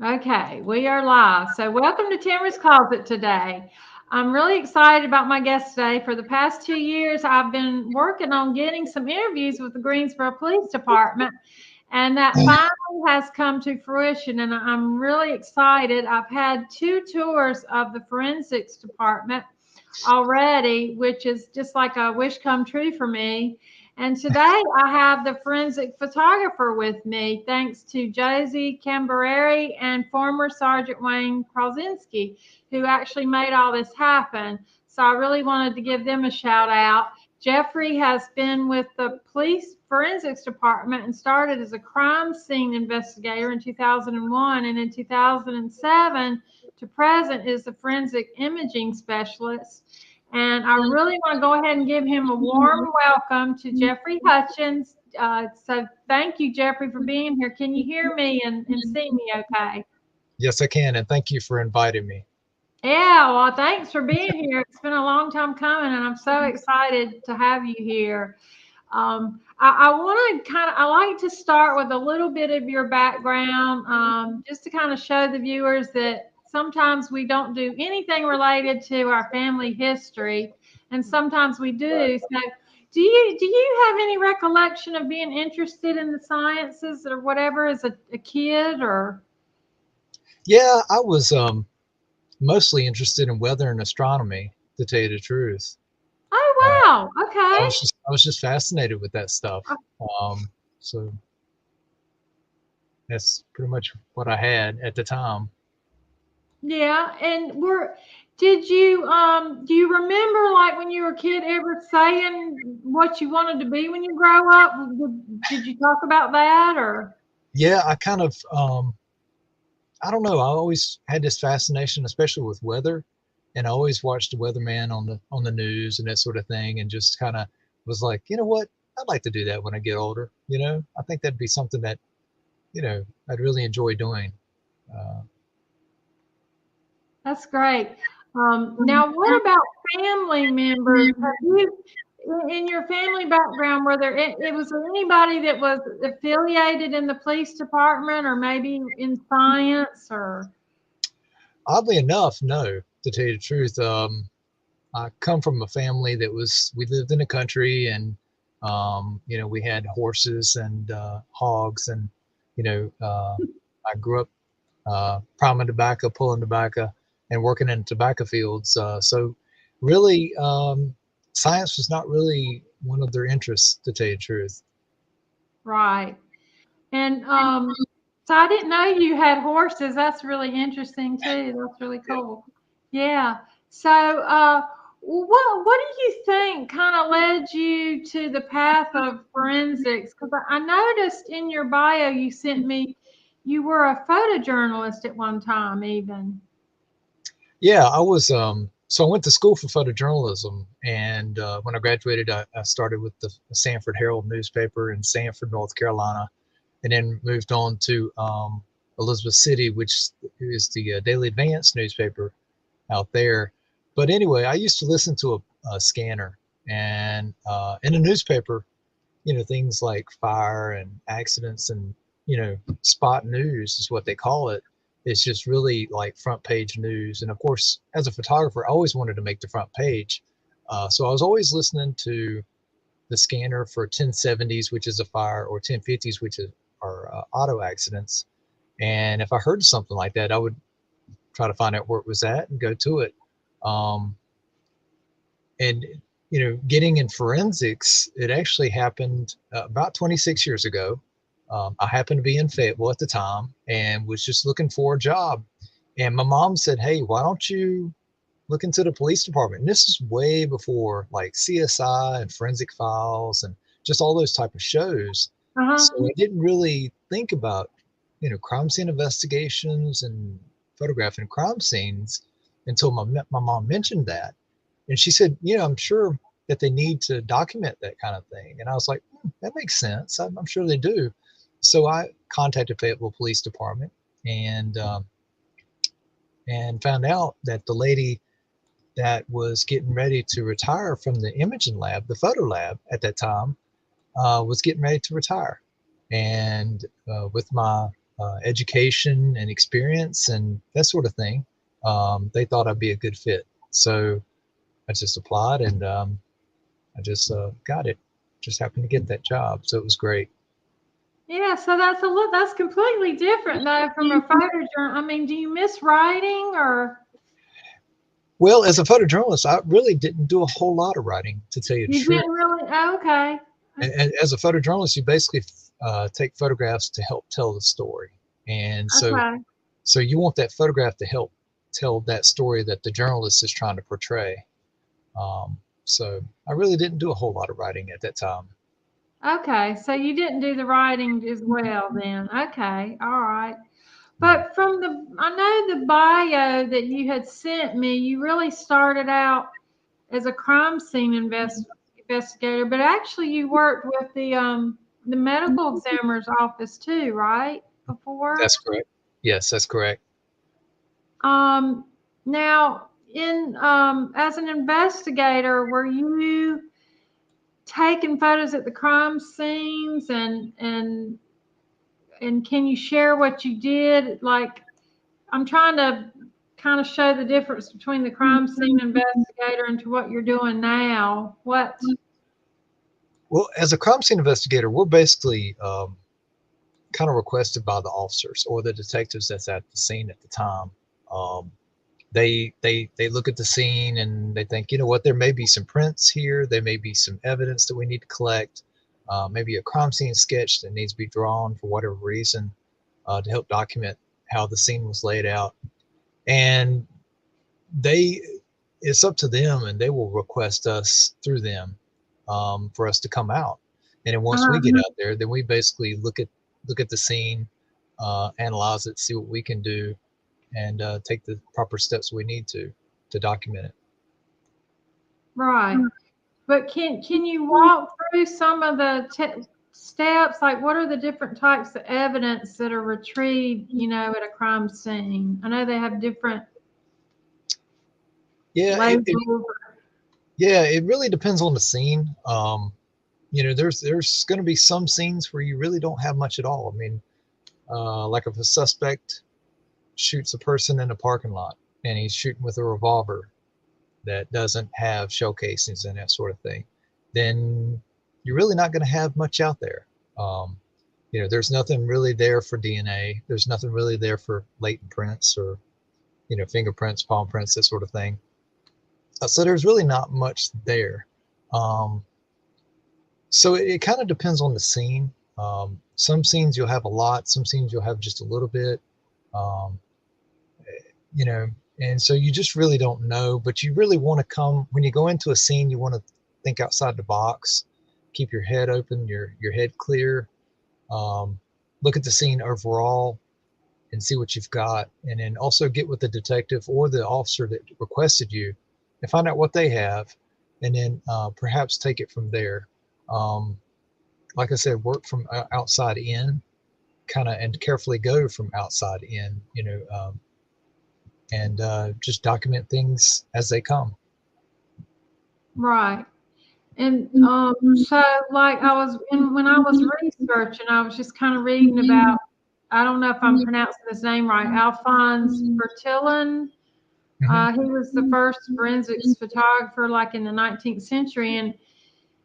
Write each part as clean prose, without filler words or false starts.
Okay, we are live. So, welcome to Tamarah's Closet today. I'm really excited about my guest today. For the past 2 years, I've been working on getting some interviews with the Greensboro Police Department, and that finally has come to fruition. And I'm really excited. I've had two tours of the forensics department already, which is just like a wish come true for me. And today I have the forensic photographer with me, thanks to Josie Cambereri and former Sergeant Wayne Krasinski, who actually made all this happen. So I really wanted to give them a shout out. Jeffrey has been with the police forensics department and started as a crime scene investigator in 2001, and in 2007 to present is the forensic imaging specialist. And I really want to go ahead and give him a warm welcome to Jeffrey Hutchens. So thank you, Jeffrey, for being here. Can you hear me and see me okay? Yes, I can, and thank you for inviting me. Yeah, well, thanks for being here. It's been a long time coming, and I'm so excited to have you here. I want to I like to start with a little bit of your background, just to kind of show the viewers that sometimes we don't do anything related to our family history, and sometimes we do. So, do you have any recollection of being interested in the sciences or whatever as a kid or? Yeah, I was mostly interested in weather and astronomy, to tell you the truth. Uh, Oh, wow. I was just fascinated with that stuff. Okay. So that's pretty much what I had at the time. Yeah, and did you do you remember like when you were a kid ever saying what you wanted to be when you grow up? Did you talk about that or? Yeah, I kind of I don't know. I always had this fascination, especially with weather, and I always watched the weatherman on the news and that sort of thing, and just kind of was like, you know what? I'd like to do that when I get older. I think that'd be something that I'd really enjoy doing. Uh, That's great. Now, what about family members? Have you, in your family background, were there it was there anybody that was affiliated in the police department or maybe in science or? Oddly enough, no. To tell you the truth, I come from a family that we lived in the country, and we had horses and hogs, and I grew up priming tobacco, pulling tobacco, and working in tobacco fields. So really, science was not really one of their interests, to tell you the truth. Right. And so I didn't know you had horses. That's really interesting too. That's really Yeah. cool. Yeah. So what do you think kind of led you to the path of forensics? Because I noticed in your bio you sent me you were a photojournalist at one time even. Yeah, I was. So I went to school for photojournalism, and when I graduated, I started with the Sanford Herald newspaper in Sanford, North Carolina, and then moved on to Elizabeth City, which is the Daily Advance newspaper out there. But anyway, I used to listen to a scanner, and in a newspaper, things like fire and accidents and spot news is what they call it. It's just really like front page news. And of course, as a photographer, I always wanted to make the front page. So I was always listening to the scanner for 1070s, which is a fire, or 1050s, which are auto accidents. And if I heard something like that, I would try to find out where it was at and go to it. Um, and getting in forensics, it actually happened about 26 years ago. I happened to be in Fayetteville at the time and was just looking for a job. And my mom said, "Hey, why don't you look into the police department?" And this is way before like CSI and Forensic Files and just all those type of shows. Uh-huh. So I didn't really think about crime scene investigations and photographing crime scenes until my mom mentioned that. And she said, "I'm sure that they need to document that kind of thing." And I was like, that makes sense. I'm sure they do. So I contacted Fayetteville Police Department, and found out that the lady that was getting ready to retire from the imaging lab, the photo lab at that time, was getting ready to retire. And with my education and experience and that sort of thing, they thought I'd be a good fit. So I just applied, and I just got it. Just happened to get that job, so it was great. Yeah, so that's completely different though from a photojournal. I mean, do you miss writing or Well, as a photojournalist, I really didn't do a whole lot of writing, to tell you the you truth. didn't really? Oh, okay. And as a photojournalist, you basically take photographs to help tell the story. And Okay. so you want that photograph to help tell that story that the journalist is trying to portray. So I really didn't do a whole lot of writing at that time. Okay. So you didn't do the writing as well then. Okay. All right. Yeah, But I know the bio that you had sent me, you really started out as a crime scene investigator, but actually you worked with the medical examiner's office too, right? Before. that's correct. Yes, that's correct. Um, Now, in as an investigator, were you taking photos at the crime scenes and can you share what you did? Like, I'm trying to kind of show the difference between the crime scene investigator and to what you're doing now. What? Well, as a crime scene investigator, we're basically kind of requested by the officers or the detectives that's at the scene at the time. Um, they look at the scene and they think, you know what, there may be some prints here, there may be some evidence that we need to collect, maybe a crime scene sketch that needs to be drawn for whatever reason, to help document how the scene was laid out. And they it's up to them, and they will request us through them, for us to come out. And then once we Uh, get out there, then we basically look at the scene, analyze it, see what we can do, and take the proper steps we need to document it. right. But can you walk through some of the steps? Like, what are the different types of evidence that are retrieved, at a crime scene? I know they have different Yeah, labels. yeah, it really depends on the scene. There's going to be some scenes where you really don't have much at all. I mean, like if a suspect shoots a person in a parking lot and he's shooting with a revolver that doesn't have shell casings and that sort of thing, then you're really not going to have much out there. Um, there's nothing really there for DNA. There's nothing really there for latent prints or, fingerprints, palm prints, that sort of thing. So there's really not much there. Um, so it kind of depends on the scene. Some scenes you'll have a lot, some scenes you'll have just a little bit. Um, you know, and so you just really don't know, but you really want to when you go into a scene, you want to think outside the box, keep your head open, your head clear, look at the scene overall and see what you've got. And then also get with the detective or the officer that requested you and find out what they have. And then perhaps take it from there. Like I said, work from outside in, and carefully go from outside in, and just document things as they come. Right. And so, like, when I was researching, I was just kind of reading about, I don't know if I'm pronouncing his name right, Alphonse Bertillon. Mhm. He was the first forensics photographer, like in the 19th century,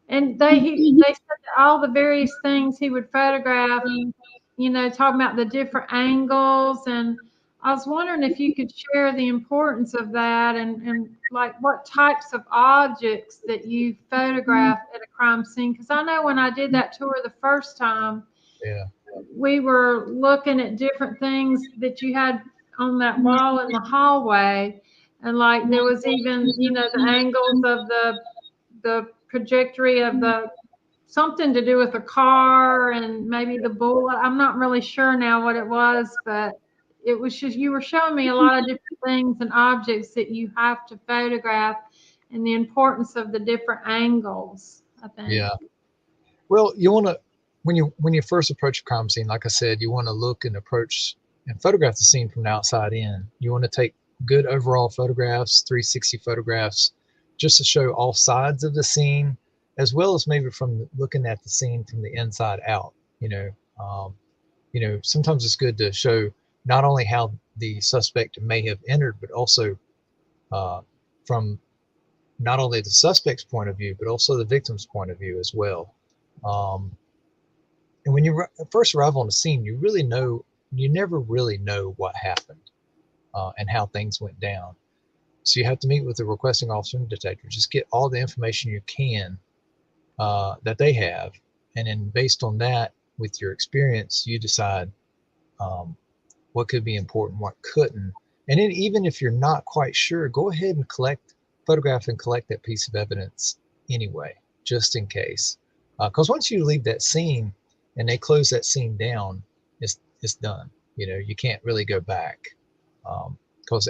and they said that all the various things he would photograph, talking about the different angles. And I was wondering if you could share the importance of that and like what types of objects that you photographed at a crime scene. Because I know when I did that tour the first time, Yeah. we were looking at different things that you had on that wall in the hallway. And like there was even, the angles of the trajectory of the something to do with the car and maybe the bullet. I'm not really sure now what it was, but it was just you were showing me a lot of different things and objects that you have to photograph and the importance of the different angles, I think. Yeah. Well, you want to when you first approach a crime scene, like I said, you want to look and approach and photograph the scene from the outside in. You want to take good overall photographs, 360 photographs, just to show all sides of the scene, as well as maybe from looking at the scene from the inside out. Um, sometimes it's good to show not only how the suspect may have entered, but also from not only the suspect's point of view, but also the victim's point of view as well. And when you first arrive on the scene, you never really know what happened and how things went down. So you have to meet with the requesting officer and detective, just get all the information you can that they have. And then based on that, with your experience, you decide what could be important, what couldn't. And then even if you're not quite sure, go ahead and photograph and collect that piece of evidence anyway, just in case. Because once you leave that scene and they close that scene down, it's done. You can't really go back. Because,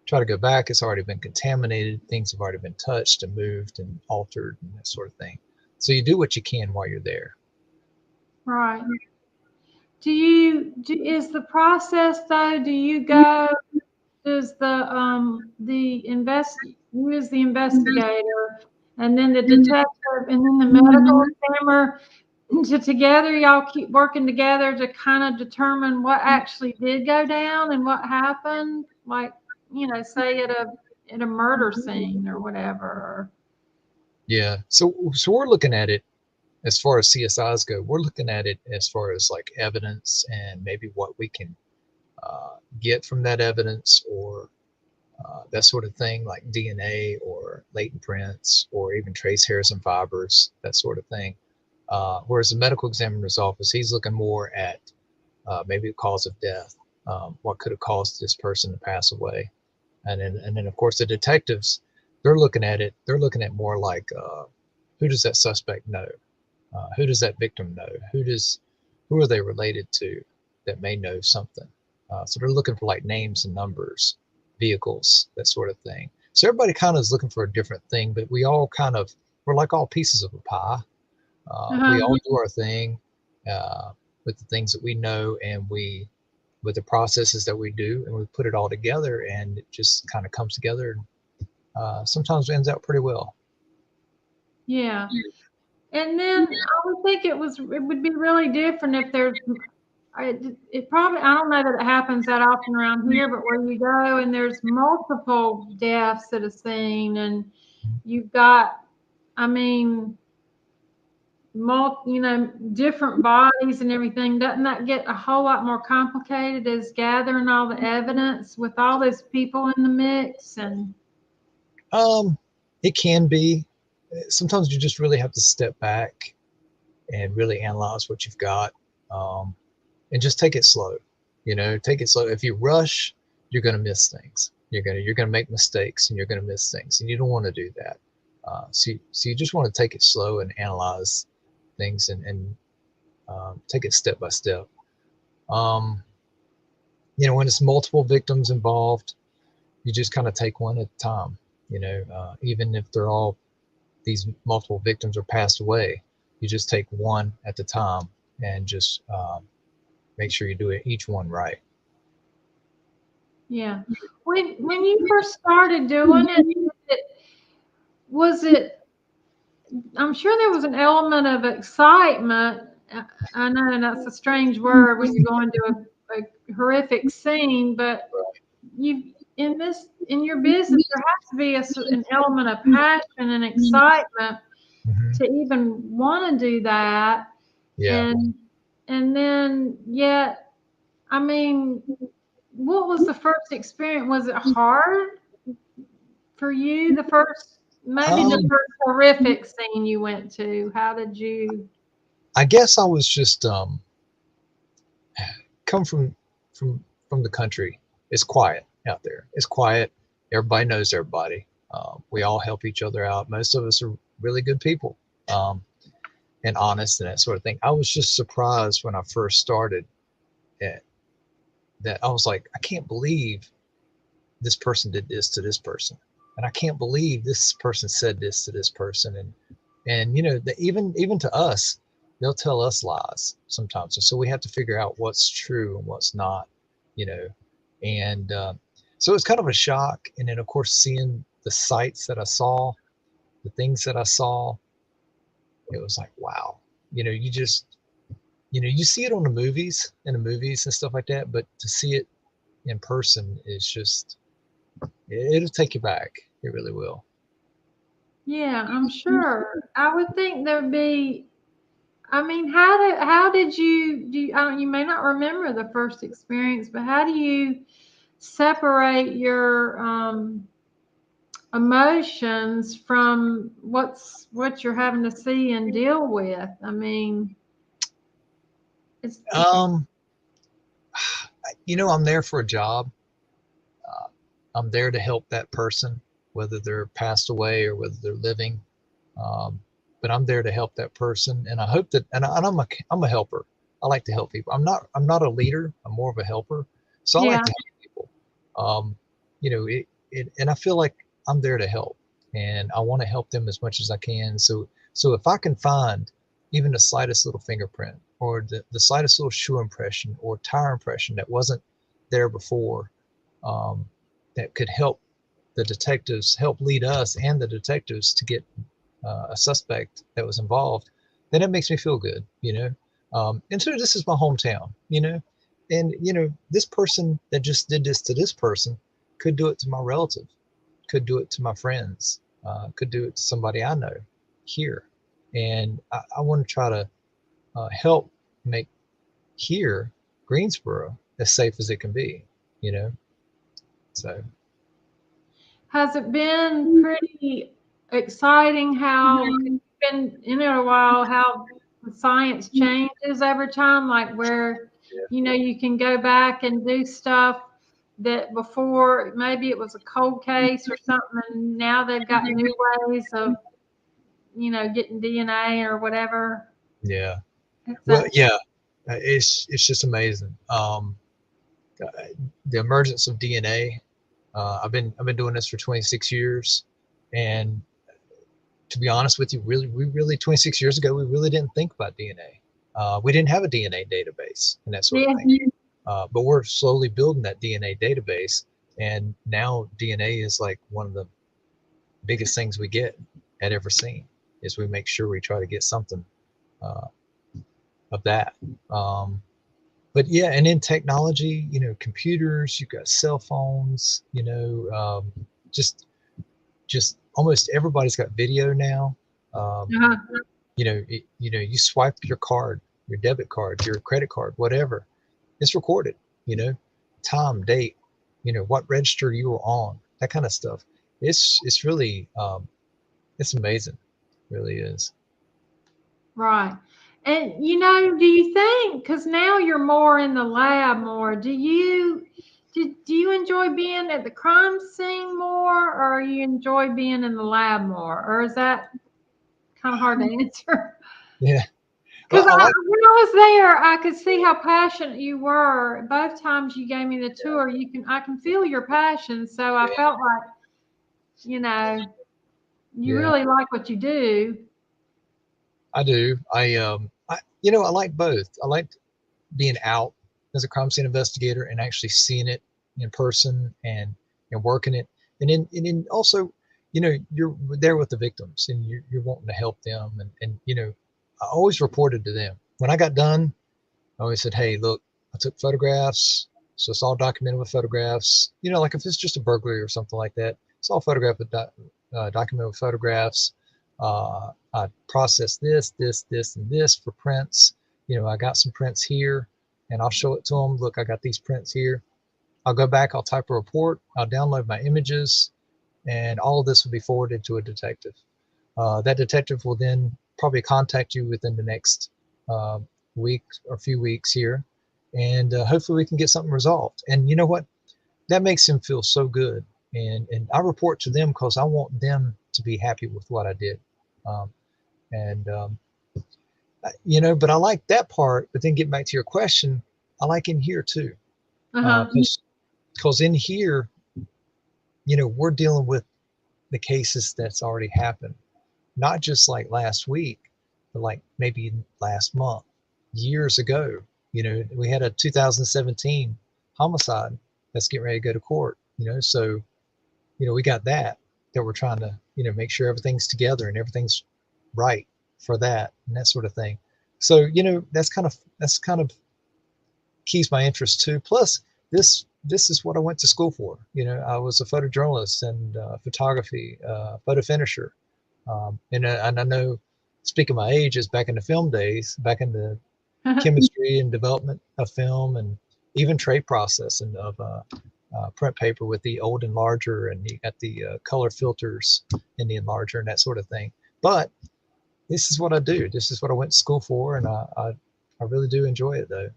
try to go back, it's already been contaminated. Things have already been touched and moved and altered and that sort of thing. So you do what you can while you're there. Right. Is the process though, do you go, does you as the investigator and then the detective and then the medical examiner, together y'all keep working together to kind of determine what actually did go down and what happened? Like, say at a murder scene or whatever. Yeah. So we're looking at it as far as CSIs go. We're looking at it as far as like evidence and maybe what we can get from that evidence, or that sort of thing, like DNA or latent prints or even trace hairs and fibers, that sort of thing. Whereas the medical examiner's office, he's looking more at maybe the cause of death, what could have caused this person to pass away. And then of course the detectives, they're looking at more like who does that suspect know? Who does that victim know? Who are they related to that may know something? So they're looking for like names and numbers, vehicles, that sort of thing. So everybody kind of is looking for a different thing, but we're like all pieces of a pie. We all do our thing with the things that we know, and with the processes that we do, and we put it all together, and it just kind of comes together. And sometimes it ends out pretty well. Yeah. And then I would think it would be really different if it probably, I don't know that it happens that often around here, but where you go and there's multiple deaths at a scene and you've got, I mean, different bodies and everything, doesn't that get a whole lot more complicated as gathering all the evidence with all those people in the mix? And it can be. Sometimes you just really have to step back and really analyze what you've got, and just take it slow. Take it slow. If you rush, you're going to miss things. You're going to make mistakes, and you're going to miss things, and you don't want to do that. So you just want to take it slow and analyze things, and take it step by step. When it's multiple victims involved, you just kind of take one at a time. Even if these multiple victims are passed away, you just take one at a time and just make sure you do each one right. yeah, when you first started doing it, was it? I'm sure there was an element of excitement. I know that's a strange word when you go into a horrific scene, but in your business, there has to be an element of passion and excitement to even want to do that. Yeah. And then yet, I mean, what was the first experience? Was it hard for you? Maybe the first horrific scene you went to. How did you? I guess I was just come from the country. It's quiet out there. It's quiet. Everybody knows everybody. We all help each other out. Most of us are really good people, and honest and that sort of thing. I was just surprised when I first started that I was like, I can't believe this person did this to this person, and I can't believe this person said this to this person, and even to us, they'll tell us lies sometimes, and so we have to figure out what's true and what's not, and so it's kind of a shock. And then of course seeing the sights that I saw, the things that I saw, it was like, wow, you you see it on the movies, and stuff like that, but to see it in person is just, it'll take you back. It really will. Yeah, I'm sure. I would think there'd be. I mean, how did you do? I don't, you may not remember the first experience, but how do you separate your emotions from what you're having to see and deal with? I mean, it's Um, I'm there for a job. Uh, I'm there to help that person, whether they're passed away or whether they're living. Um, but I'm there to help that person, and I hope that, and I'm a helper. I like to help people. I'm not a leader. I'm more of a helper. So I like yeah. to help people. And I feel like I'm there to help, and I want to help them as much as I can. So if I can find even the slightest little fingerprint or the slightest little shoe impression or tire impression that wasn't there before, um, that could help the detectives, help lead us and the detectives to get a suspect that was involved, then it makes me feel good. And so this is my hometown. And this person that just did this to this person could do it to my relative, could do it to my friends, could do it to somebody I know here. And I want to try to help make here, Greensboro, as safe as it can be, you know? So, Has it been pretty exciting how 'cause you've been in it a while, how the science changes over time, like where, you can go back and do stuff that before maybe it was a cold case or something, and now they've got new ways of, getting DNA or whatever. yeah. Is Well, that, yeah, it's just amazing. Uh, the emergence of DNA. I've been doing this for 26 years, and to be honest with you, we really 26 years ago we really didn't think about DNA. We didn't have a DNA database and that sort of yeah, thing. But we're slowly building that DNA database, and now DNA is like one of the biggest things we get at every scene. Is we make sure we try to get something uh, of that. Um, but yeah, and in technology, computers, you've got cell phones, just just almost everybody's got video now. Um, uh-huh, you swipe your card, your debit card, your credit card, whatever, it's recorded. You know, time, date, what register you were on, that kind of stuff. It's really it's amazing, really is. right. And do you think, because now you're more in the lab more, do you enjoy being at the crime scene more, or you enjoy being in the lab more, or is that kind of hard to answer? Yeah. Because Well, I like. when I was there, I could see how passionate you were. Both times you gave me the tour, I can feel your passion. So I Yeah. felt like, you know, you Yeah. really like what you do. I do. I like both. I like being out as a crime scene investigator and actually seeing it in person and working it, and then also, you're there with the victims and you're wanting to help them, and I always reported to them when I got done. I always said, hey, look, I took photographs, so it's all documented with photographs. Like if it's just a burglary or something like that, it's all photographed with documented with photographs. I processed this, and this for prints. I got some prints here, and I'll show it to them. Look, I got these prints here. I'll go back, I'll type a report, I'll download my images, and all of this will be forwarded to a detective. That detective will then probably contact you within the next uh, week or few weeks here, and hopefully we can get something resolved. And you know what? That makes him feel so good. And I report to them because I want them to be happy with what I did. Um, and but I like that part. But then getting back to your question, I like in here too, Uh-huh. because in here, we're dealing with the cases that's already happened, not just like last week, but like maybe last month, years ago. We had a 2017 homicide that's getting ready to go to court. So we got that we're trying to make sure everything's together and everything's right for that and that sort of thing. So, that's kind of keeps my interest too. Plus, this is what I went to school for. I was a photojournalist and photography, photo finisher. And I know, speaking of my age, is back in the film days, back in the chemistry and development of film, and even trade processing of print paper with the old enlarger, and you got the color filters in the enlarger and that sort of thing. But this is what I do. This is what I went to school for, and I really do enjoy it, though.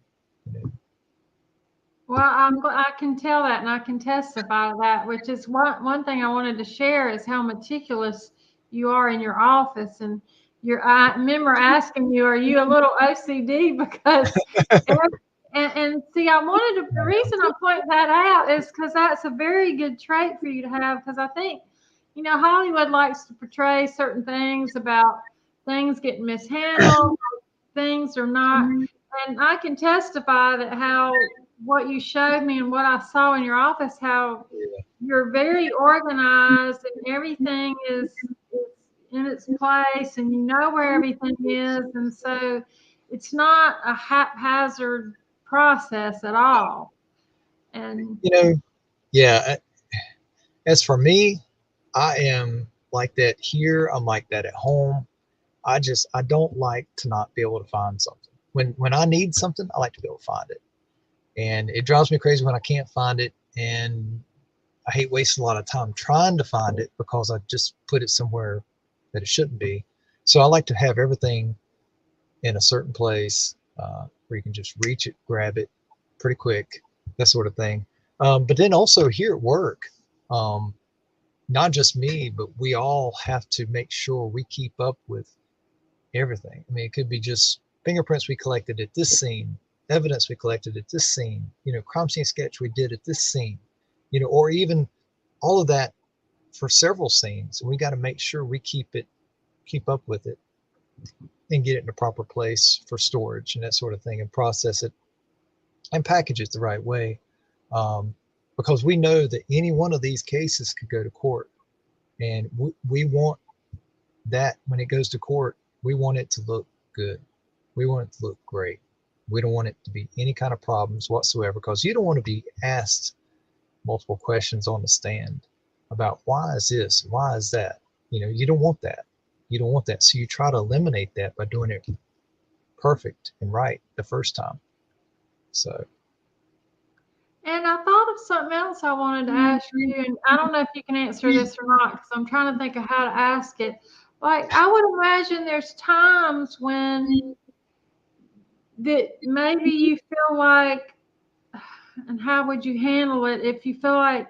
Well, I can tell that, and I can testify to that, which is one thing I wanted to share is how meticulous you are in your office. And I remember asking you, are you a little OCD? Because, and see, the reason I point that out is because that's a very good trait for you to have, because I think, Hollywood likes to portray certain things about things getting mishandled, things are not. And I can testify that what you showed me and what I saw in your office, how you're very organized and everything is in its place, and you know where everything is. And so it's not a haphazard process at all. And Yeah, as for me, I am like that here. I'm like that at home. I don't like to not be able to find something. When I need something, I like to be able to find it. And it drives me crazy when I can't find it. And I hate wasting a lot of time trying to find it because I just put it somewhere that it shouldn't be. So I like to have everything in a certain place where you can just reach it, grab it pretty quick, that sort of thing. But then also here at work, not just me, but we all have to make sure we keep up with everything. I mean, it could be just fingerprints we collected at this scene, evidence we collected at this scene, crime scene sketch we did at this scene, or even all of that for several scenes. And we got to make sure we keep up with it and get it in a proper place for storage and that sort of thing, and process it and package it the right way. Because we know that any one of these cases could go to court, and we want that when it goes to court, we want it to look good. We want it to look great. We don't want it to be any kind of problems whatsoever, because you don't want to be asked multiple questions on the stand about why is this, why is that. You don't want that. You don't want that. So you try to eliminate that by doing it perfect and right the first time. So. And I thought of something else I wanted to ask you, and I don't know if you can answer this or not, because I'm trying to think of how to ask it. Like, I would imagine there's times when that maybe you feel like, and how would you handle it if you feel like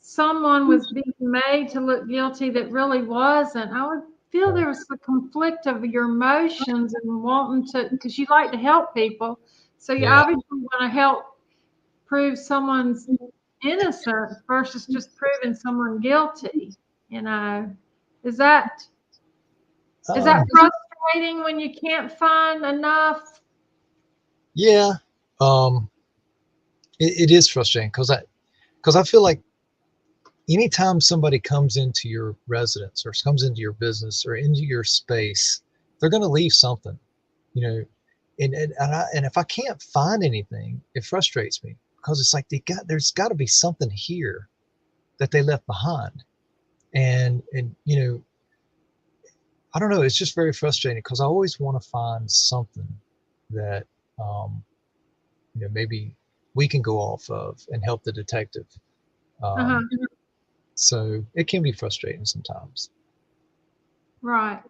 someone was being made to look guilty that really wasn't? I would feel there was a conflict of your emotions and wanting to, because you like to help people. So you obviously want to help prove someone's innocence versus just proving someone guilty. Is that frustrating when you can't find enough? Yeah, it is frustrating because I feel like anytime somebody comes into your residence or comes into your business or into your space, they're going to leave something, and if I can't find anything, it frustrates me, because it's like there's got to be something here that they left behind, and I don't know, it's just very frustrating, because I always want to find something that maybe we can go off of and help the detective. So it can be frustrating sometimes. Right.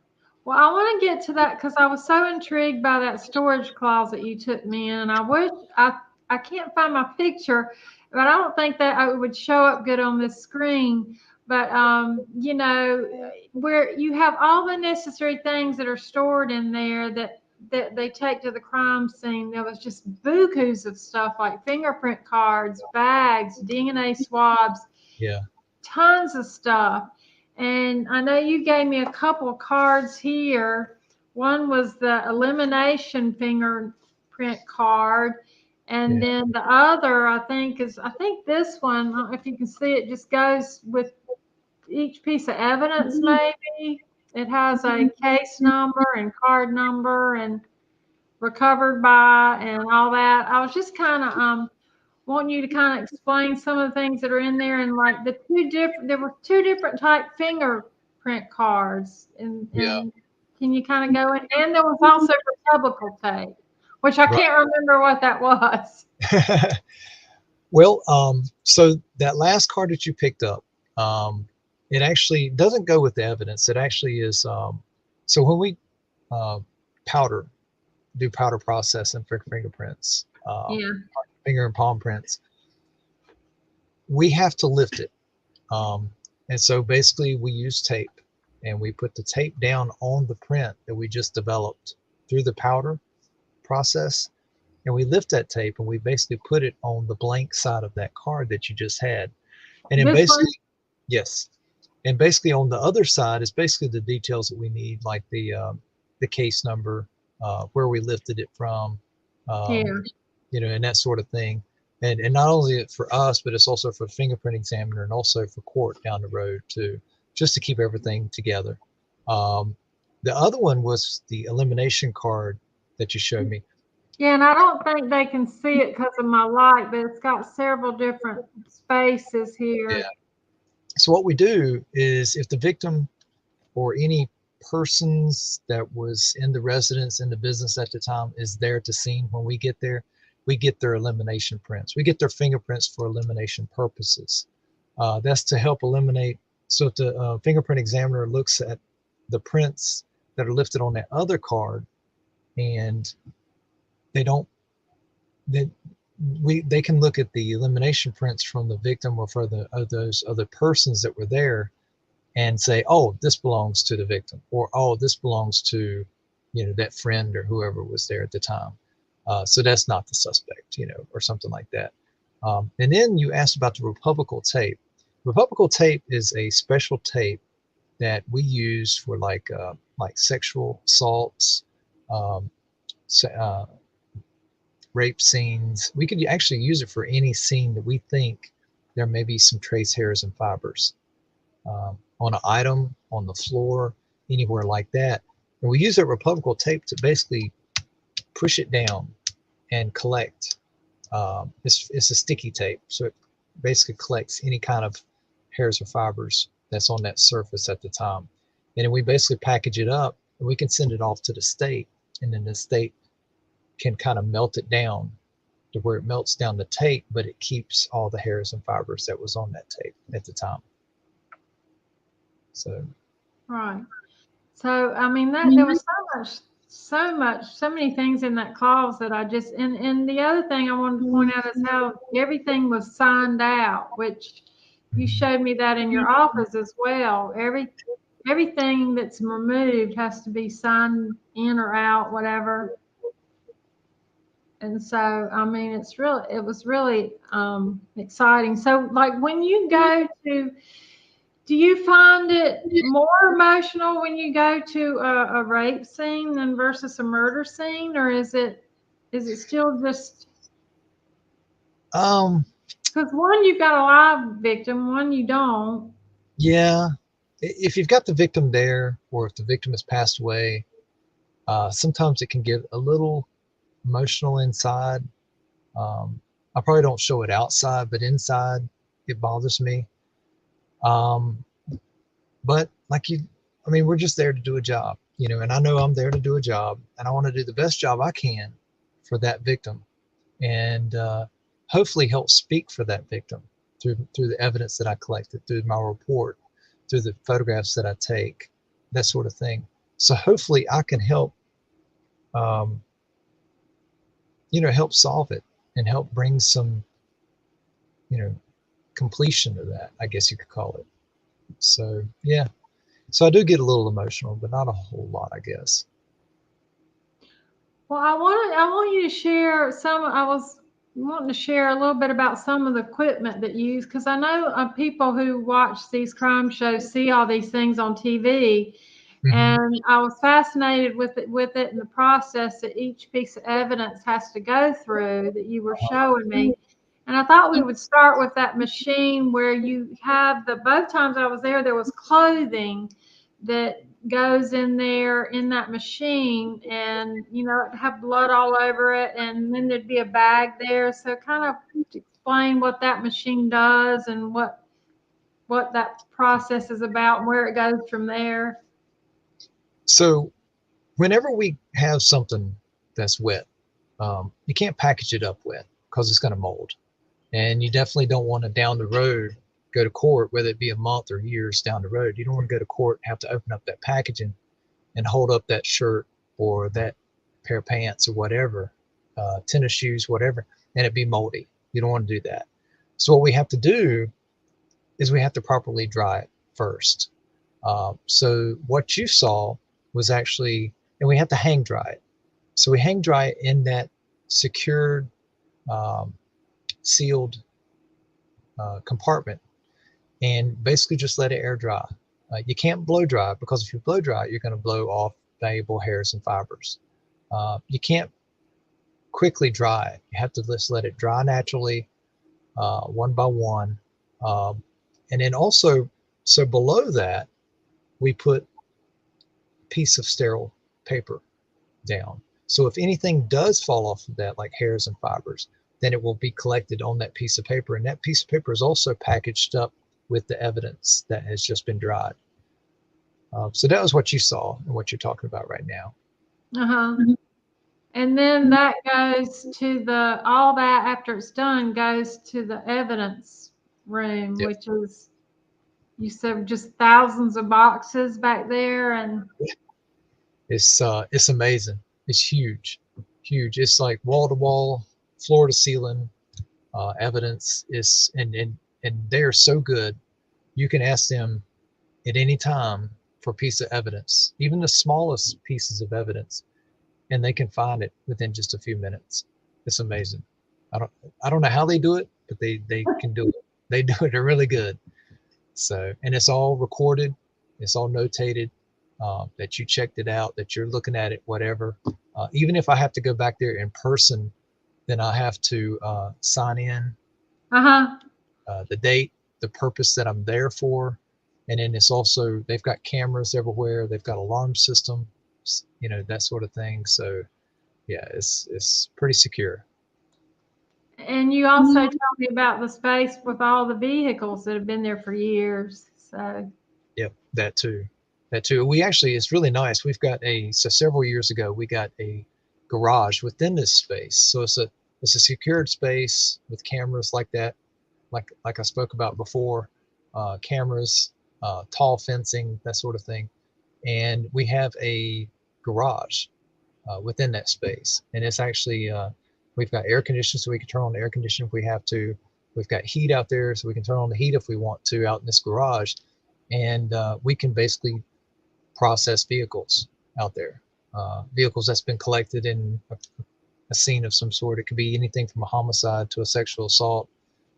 Well, I want to get to that because I was so intrigued by that storage closet you took me in, and I wish I can't find my picture, but I don't think that it would show up good on this screen. But where you have all the necessary things that are stored in there that they take to the crime scene. There was just bukus of stuff like fingerprint cards, bags, DNA swabs, tons of stuff. And I know you gave me a couple of cards here. One was the elimination fingerprint card. And then the other, I think this one, I don't know if you can see it, just goes with each piece of evidence, maybe. It has a case number and card number. And recovered by and all that. I was just kind of wanting you to kind of explain some of the things that are in there, and like there were two different type fingerprint cards, Yeah. and can you kind of go in? And there was also reciprocal tape, which I can't remember what that was. Well, so that last card that you picked up, it actually doesn't go with the evidence. It actually is. So when we uh, powder, do powder processing for fingerprints, Yeah. finger and palm prints, we have to lift it. And so basically we use tape, and we put the tape down on the print that we just developed through the powder process. And we lift that tape and we basically put it on the blank side of that card that you just had. And then This one. basically, yes. And basically on the other side is basically the details that we need, like the case number, where we lifted it from, Yeah. and that sort of thing. And not only for us, but it's also for the fingerprint examiner and also for court down the road too, just to keep everything together. The other one was the elimination card that you showed me. Yeah, and I don't think they can see it because of my light, but it's got several different spaces Yeah. here. So what we do is, if the victim or any persons that was in the residence, in the business at the time, is there at the scene when we get there, we get their elimination prints. We get their fingerprints for elimination purposes. That's to help eliminate. So if the fingerprint examiner looks at the prints that are lifted on that other card, and they don't, then they can look at the elimination prints from the victim or for those other persons that were there, and say, oh, this belongs to the victim, or oh, this belongs to, that friend or whoever was there at the time. So that's not the suspect, or something like that. And then you asked about the Republical tape. Republical tape is a special tape that we use for like sexual assaults, um, rape scenes. We could actually use it for any scene that we think there may be some trace hairs and fibers on an item, on the floor, anywhere like that. And we use that Republical tape to basically push it down and collect. It's a sticky tape, so it basically collects any kind of hairs or fibers that's on that surface at the time. And then we basically package it up, and we can send it off to the state, and then the state can kind of melt it down to where it melts down the tape, but it keeps all the hairs and fibers that was on that tape at the time. So Right. So I mean there was so many things in that clause that I just and the other thing I wanted to point out is how everything was signed out, which you showed me that in your office as well. Everything that's removed has to be signed in or out, whatever. And so I mean it was really exciting. So like when you go to, do you find it more emotional when you go to a rape scene than versus a murder scene, or is it still just um because one you've got a live victim, one you don't? yeah, if you've got the victim there, or if the victim has passed away, sometimes it can get a little emotional inside. I probably don't show it outside, but inside it bothers me. Um, but I mean, we're just there to do a job, and I know I'm there to do a job, and I want to do the best job I can for that victim, and hopefully help speak for that victim through the evidence that I collected, through my report, through the photographs that I take, that sort of thing. So hopefully I can help, um, help solve it and help bring some, completion to that, I guess you could call it. So yeah, so I do get a little emotional, but not a whole lot, I guess. Well, I want you to share some. I was wanting to share a little bit about some of the equipment that you use, because I know people who watch these crime shows see all these things on TV, Mm-hmm. and I was fascinated with it and the process that each piece of evidence has to go through that you were showing me. And I thought we would start with that machine where you have both times I was there was clothing that goes in there in that machine, and it'd have blood all over it, and then there'd be a bag there. So kind of explain what that machine does and what that process is about and where it goes from there. So whenever we have something that's wet, you can't package it up wet because it's going to mold. And you definitely don't want to down the road go to court, whether it be a month or years down the road. You don't want to go to court and have to open up that packaging and hold up that shirt or that pair of pants or whatever, tennis shoes, whatever, and it be moldy. You don't want to do that. So what we have to do is we have to properly dry it first. So what you saw was actually, and we have to hang dry it. So we hang dry it in that secured, sealed compartment, and basically just let it air dry. You can't blow dry, because if you blow dry, you're going to blow off valuable hairs and fibers. You can't quickly dry it. You have to just let it dry naturally, one by one. And then also, so below that, we put a piece of sterile paper down. So if anything does fall off of that, like hairs and fibers, then it will be collected on that piece of paper. And that piece of paper is also packaged up with the evidence that has just been dried. So that was what you saw and what you're talking about right now. Uh-huh. And then that goes to all that after it's done goes to the evidence room, Yep. which is, you said, just thousands of boxes back there. And it's amazing. It's huge. It's like wall to wall, floor to ceiling evidence. And they're so good. You can ask them at any time for a piece of evidence, even the smallest pieces of evidence, and they can find it within just a few minutes. It's amazing. I don't know how they do it, but they can do it. They do it. They're really good. So, and it's all recorded. It's all notated, that you checked it out, that you're looking at it, whatever. Even if I have to go back there in person, then I have to sign in the date, the purpose that I'm there for. And then it's also, they've got cameras everywhere. They've got alarm system, that sort of thing. So yeah, it's pretty secure. And you also told me about the space with all the vehicles that have been there for years. So yep, that too. We actually, it's really nice. We've got so several years ago, we got a garage within this space. So it's a secured space with cameras like that, like I spoke about before, cameras, tall fencing, that sort of thing. And we have a garage within that space. And it's actually, we've got air conditioning, so we can turn on the air conditioning if we have to. We've got heat out there, so we can turn on the heat if we want to out in this garage. And we can basically process vehicles out there, vehicles that's been collected in a scene of some sort. It could be anything from a homicide to a sexual assault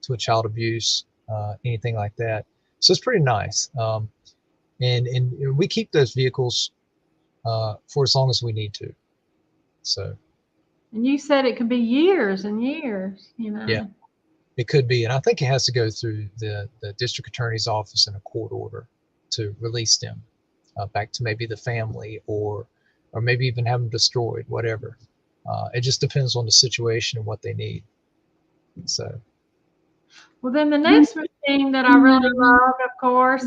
to a child abuse, anything like that. So it's pretty nice. And we keep those vehicles for as long as we need to. So. And you said it could be years and years, Yeah, it could be. And I think it has to go through the district attorney's office in a court order to release them back to maybe the family, or maybe even have them destroyed, whatever. It just depends on the situation and what they need. So. Well, then the next machine that I really loved, of course,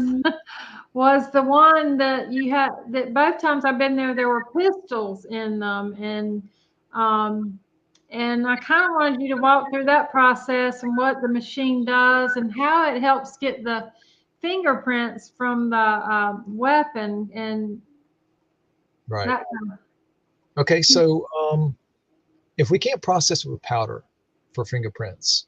was the one that you had, that both times I've been there were pistols in them. And I kind of wanted you to walk through that process and what the machine does and how it helps get the fingerprints from the weapon and Right. that kind of. Okay, so if we can't process it with powder for fingerprints,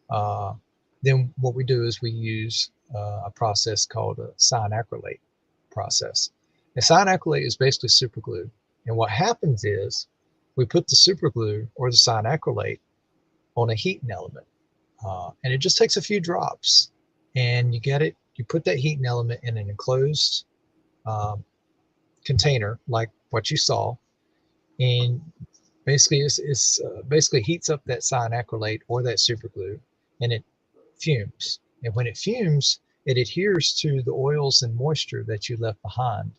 then what we do is we use a process called a cyanacrylate process. And cyanacrylate is basically super glue. And what happens is we put the super glue or the cyanacrylate on a heating element. And it just takes a few drops. And you put that heating element in an enclosed container like what you saw. And basically it's basically heats up that cyanacrylate or that super glue, and it fumes. And when it fumes, it adheres to the oils and moisture that you left behind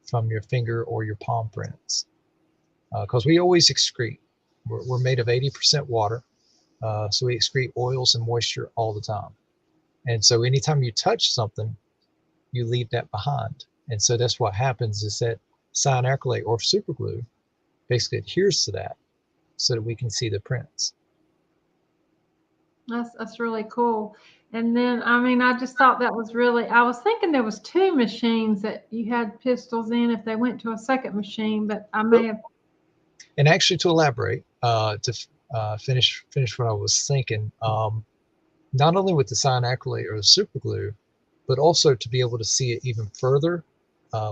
from your finger or your palm prints, because we always excrete. We're made of 80% water, so we excrete oils and moisture all the time. And so anytime you touch something, you leave that behind. And so that's what happens, is that cyanacrylate or super glue basically adheres to that so that we can see the prints. That's really cool. And then, I mean, I just thought that was really, I was thinking there was two machines that you had pistols in if they went to a second machine, but I may have. And actually, to elaborate, finish what I was thinking, not only with the cyanacrylate or the super glue, but also to be able to see it even further,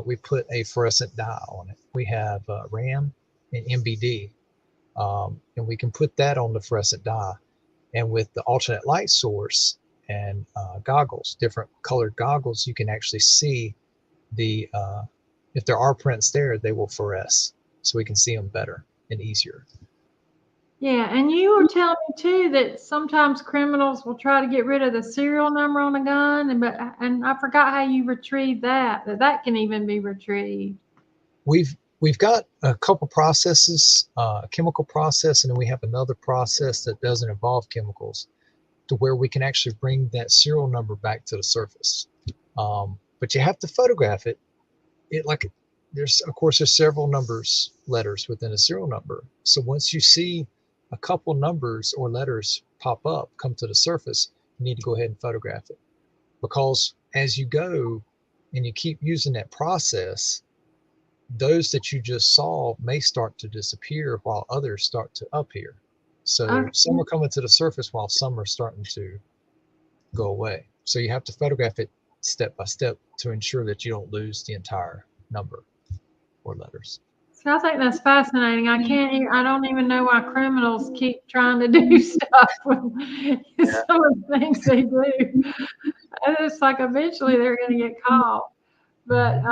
we put a fluorescent dye on it. We have RAM and MBD, and we can put that on the fluorescent dye. And with the alternate light source and goggles, different colored goggles, you can actually see the, if there are prints there, they will fluoresce, so we can see them better and easier. Yeah, and you were telling me too that sometimes criminals will try to get rid of the serial number on a gun, and I forgot how you retrieve that can even be retrieved. We've got a couple processes, a chemical process, and then we have another process that doesn't involve chemicals, to where we can actually bring that serial number back to the surface. But you have to photograph it. There's several letters within a serial number. So once you see a couple numbers or letters pop up, come to the surface, you need to go ahead and photograph it. Because as you go and you keep using that process, those that you just saw may start to disappear while others start to appear. So some are coming to the surface while some are starting to go away. So you have to photograph it step by step to ensure that you don't lose the entire number or letters. So I think that's fascinating. I don't even know why criminals keep trying to do stuff with some of the things they do. It's like eventually they're going to get caught. But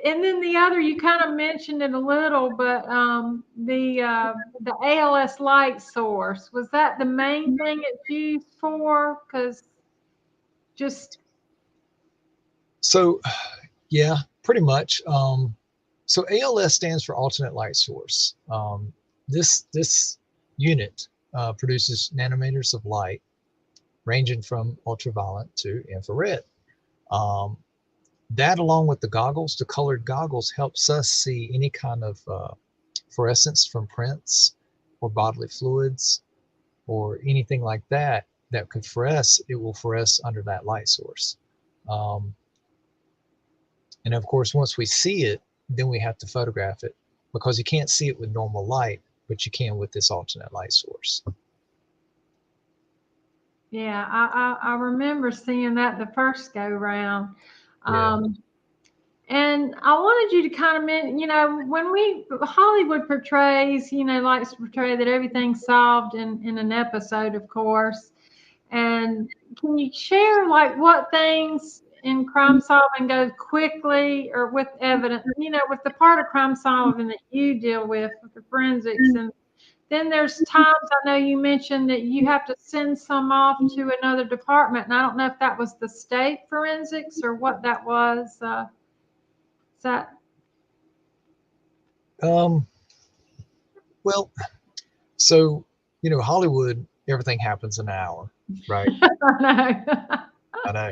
and then the other, you kind of mentioned it a little, but the ALS light source, was that the main thing it's used for? So yeah, pretty much. So ALS stands for alternate light source. This unit produces nanometers of light ranging from ultraviolet to infrared. That, along with the goggles, the colored goggles, helps us see any kind of fluorescence from prints or bodily fluids or anything like that that could fluoresce. It will fluoresce under that light source. And of course, once we see it, then we have to photograph it, because you can't see it with normal light, but you can with this alternate light source. Yeah, I remember seeing that the first go round. And I wanted you to kind of mention, when Hollywood portrays, likes to portray that everything's solved in an episode, of course. And can you share what things in crime solving go quickly, or with evidence, with the part of crime solving that you deal with the forensics? And then there's times, I know you mentioned that you have to send some off to another department, and I don't know if that was the state forensics or what that was. Is that? Well, so, Hollywood, everything happens in an hour, right? I know.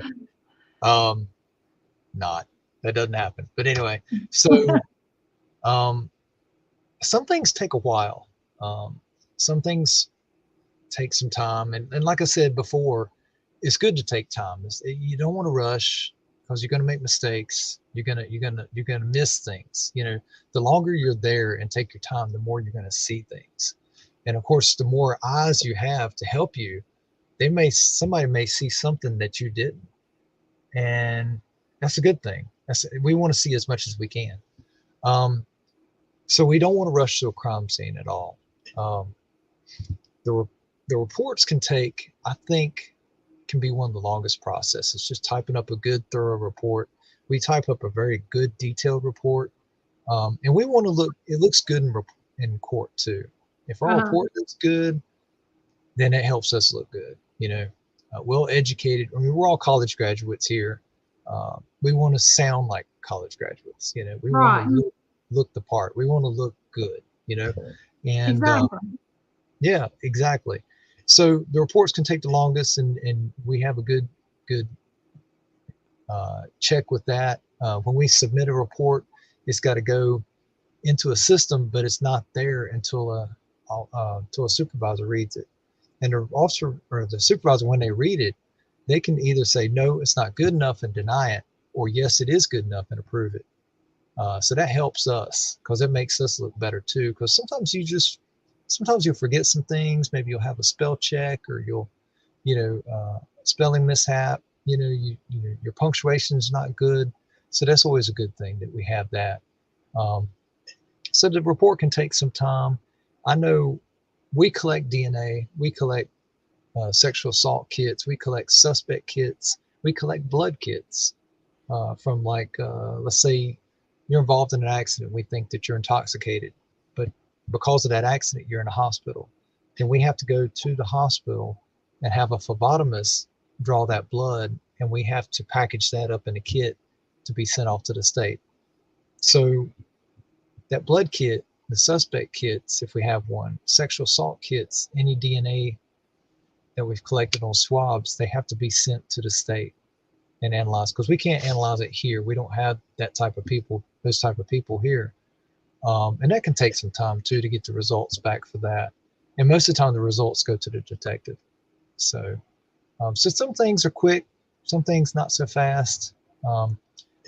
Not. That doesn't happen. But anyway, so some things take a while. Some things take some time. And like I said before, it's good to take time. You don't want to rush, because you're going to make mistakes. You're gonna miss things. The longer you're there and take your time, the more you're going to see things. And of course, the more eyes you have to help you, somebody may see something that you didn't. And that's a good thing. We want to see as much as we can. So we don't want to rush to a crime scene at all. The reports can be one of the longest processes. Just typing up a good, thorough report. We type up a very good, detailed report, and we want to it looks good in court too. If our report looks good, then it helps us look good. Well educated. I mean, we're all college graduates here. We want to sound like college graduates. We want Right. to look the part. We want to look good. And Exactly. yeah, exactly. So the reports can take the longest, and we have a good check with that. When we submit a report, it's got to go into a system, but it's not there until a supervisor reads it. And the officer or the supervisor, when they read it, they can either say, no, it's not good enough and deny it, or yes, it is good enough and approve it. So that helps us because it makes us look better too. Because sometimes you'll forget some things. Maybe you'll have a spell check, or you'll, spelling mishap. Your punctuation is not good. So that's always a good thing that we have that. Um, so the report can take some time. I know we collect DNA, we collect sexual assault kits, we collect suspect kits, we collect blood kits from let's say you're involved in an accident. We think that you're intoxicated, but because of that accident, you're in a hospital. Then we have to go to the hospital and have a phlebotomist draw that blood, and we have to package that up in a kit to be sent off to the state. So that blood kit, the suspect kits, if we have one, sexual assault kits, any DNA that we've collected on swabs, they have to be sent to the state and analyzed because we can't analyze it here. We don't have those type of people here. And that can take some time too to get the results back for that. And most of the time the results go to the detective. So some things are quick, some things not so fast.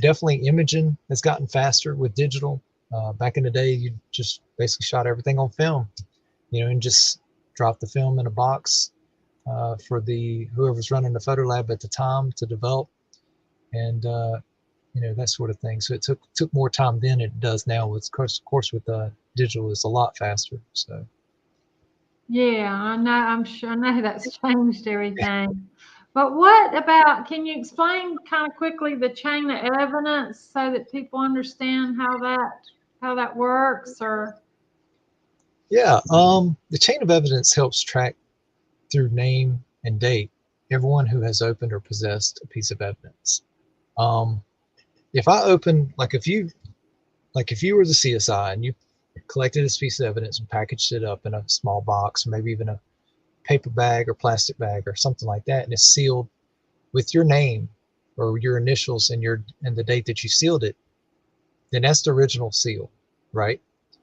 Definitely imaging has gotten faster with digital. Back in the day, you just basically shot everything on film, and just dropped the film in a box for whoever's running the photo lab at the time to develop, and that sort of thing. So it took more time then it does now. Of course, with digital, it's a lot faster. So Yeah, I know. I'm sure. I know that's changed everything. But what about, can you explain kind of quickly the chain of evidence so that people understand how that works? Or yeah, the chain of evidence helps track through name and date everyone who has opened or possessed a piece of evidence. Um, if I open, if you were the CSI and you collected this piece of evidence and packaged it up in a small box, or maybe even a paper bag or plastic bag or something like that, and it's sealed with your name or your initials and the date that you sealed it, then that's the original seal, right?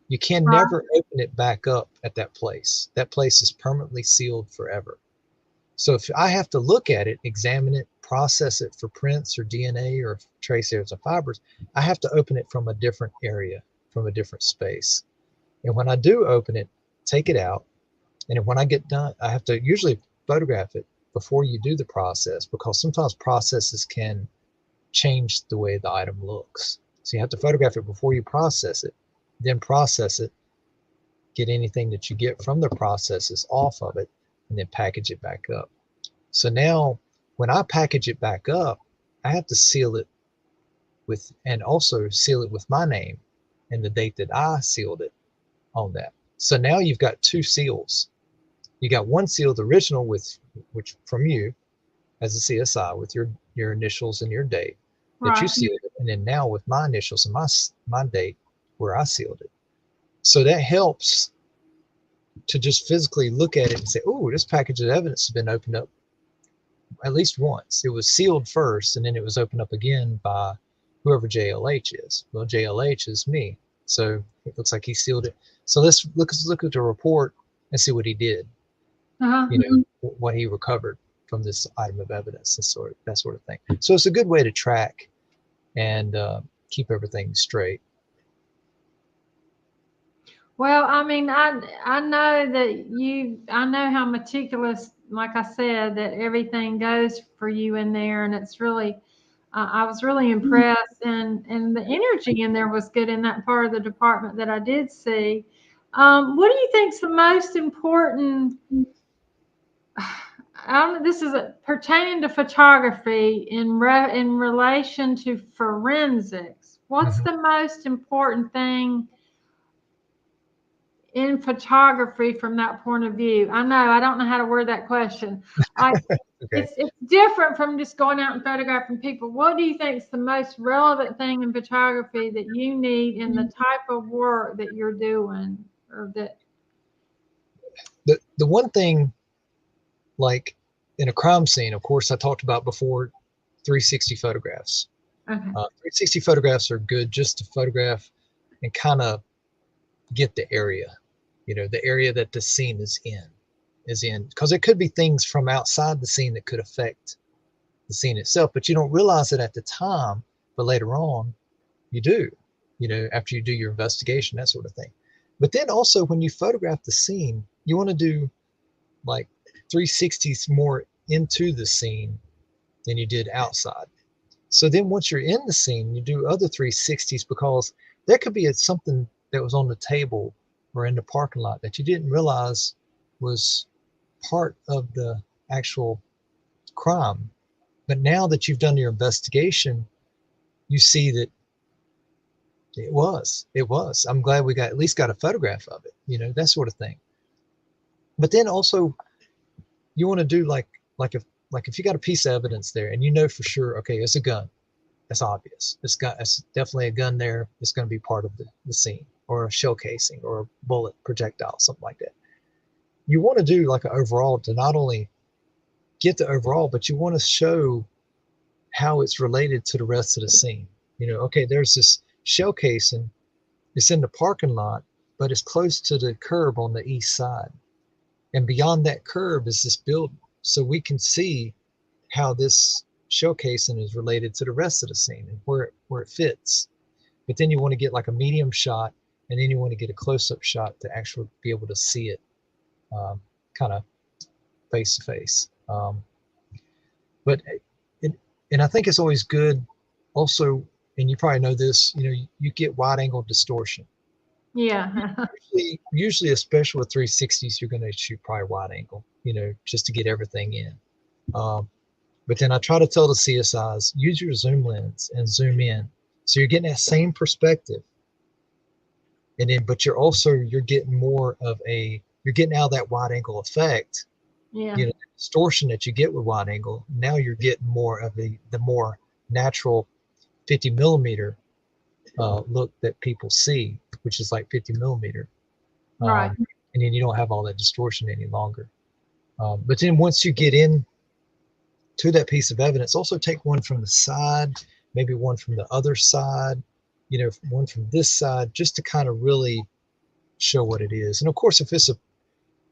You can right, never open it back up at that place. That place is permanently sealed forever. So if I have to look at it, examine it, process it for prints or DNA or trace areas of fibers, I have to open it from a different area, from a different space. And when I do open it, take it out, and when I get done, I have to usually photograph it before you do the process, because sometimes processes can change the way the item looks. So you have to photograph it before you process it, then process it, get anything that you get from the processes off of it, and then package it back up. So now when I package it back up, I have to seal it and also seal it with my name and the date that I sealed it on that. So now you've got two seals. You got one seal, the original, which from you as a CSI, with your initials and your date that you right. sealed it, and then now with my initials and my date where I sealed it. So that helps to just physically look at it and say, oh, this package of evidence has been opened up at least once. It was sealed first, and then it was opened up again by whoever JLH is. Well, JLH is me, so it looks like he sealed it. So let's look at the report and see what he did. Uh-huh. What he recovered from this item of evidence, and that sort of thing. So it's a good way to track and keep everything straight. Well, I mean, I know that I know how meticulous, like I said, that everything goes for you in there, and it's really, I was really impressed, and the energy in there was good in that part of the department that I did see. What do you think's the most important? This is pertaining to photography in relation to forensics. What's Mm-hmm. the most important thing in photography from that point of view? I know I don't know how to word that question. Like, Okay. it's different from just going out and photographing people. What do you think is the most relevant thing in photography that you need in the type of work that you're doing, or that? The one thing, like in a crime scene, of course, I talked about before, 360 photographs. Okay. 360 photographs are good just to photograph and kind of get the area, the area that the scene is in, because it could be things from outside the scene that could affect the scene itself, but you don't realize it at the time, but later on you do, after you do your investigation, that sort of thing. But then also when you photograph the scene, you want to do like 360s more into the scene than you did outside. So then once you're in the scene, you do other 360s, because there could be something that was on the table or in the parking lot that you didn't realize was part of the actual crime. But now that you've done your investigation, you see that it was. I'm glad we at least got a photograph of it, that sort of thing. But then also you want to do like if you got a piece of evidence there and for sure, okay, it's a gun. That's obvious. It's definitely a gun there. It's going to be part of the scene, or a shell casing, or a bullet projectile, something like that. You want to do like an overall to not only get the overall, but you want to show how it's related to the rest of the scene. Okay, there's this shell casing. It's in the parking lot, but it's close to the curb on the east side. And beyond that curb is this building. So we can see how this shell casing is related to the rest of the scene and where it fits. But then you want to get like a medium shot, and then you want to get a close-up shot to actually be able to see it kind of face to face. But and I think it's always good also, and you probably know this, you get wide angle distortion. Yeah. usually especially with 360s, you're going to shoot probably wide angle, just to get everything in. But then I try to tell the CSIs, use your zoom lens and zoom in. So you're getting that same perspective. And then, but you're getting you're getting out of that wide angle effect. Yeah. The distortion that you get with wide angle. Now you're getting more of the more natural 50 millimeter look that people see, which is like 50 millimeter. Right. And then you don't have all that distortion any longer. But then once you get in to that piece of evidence, also take one from the side, maybe one from the other side, one from this side, just to kind of really show what it is. And of course, if it's a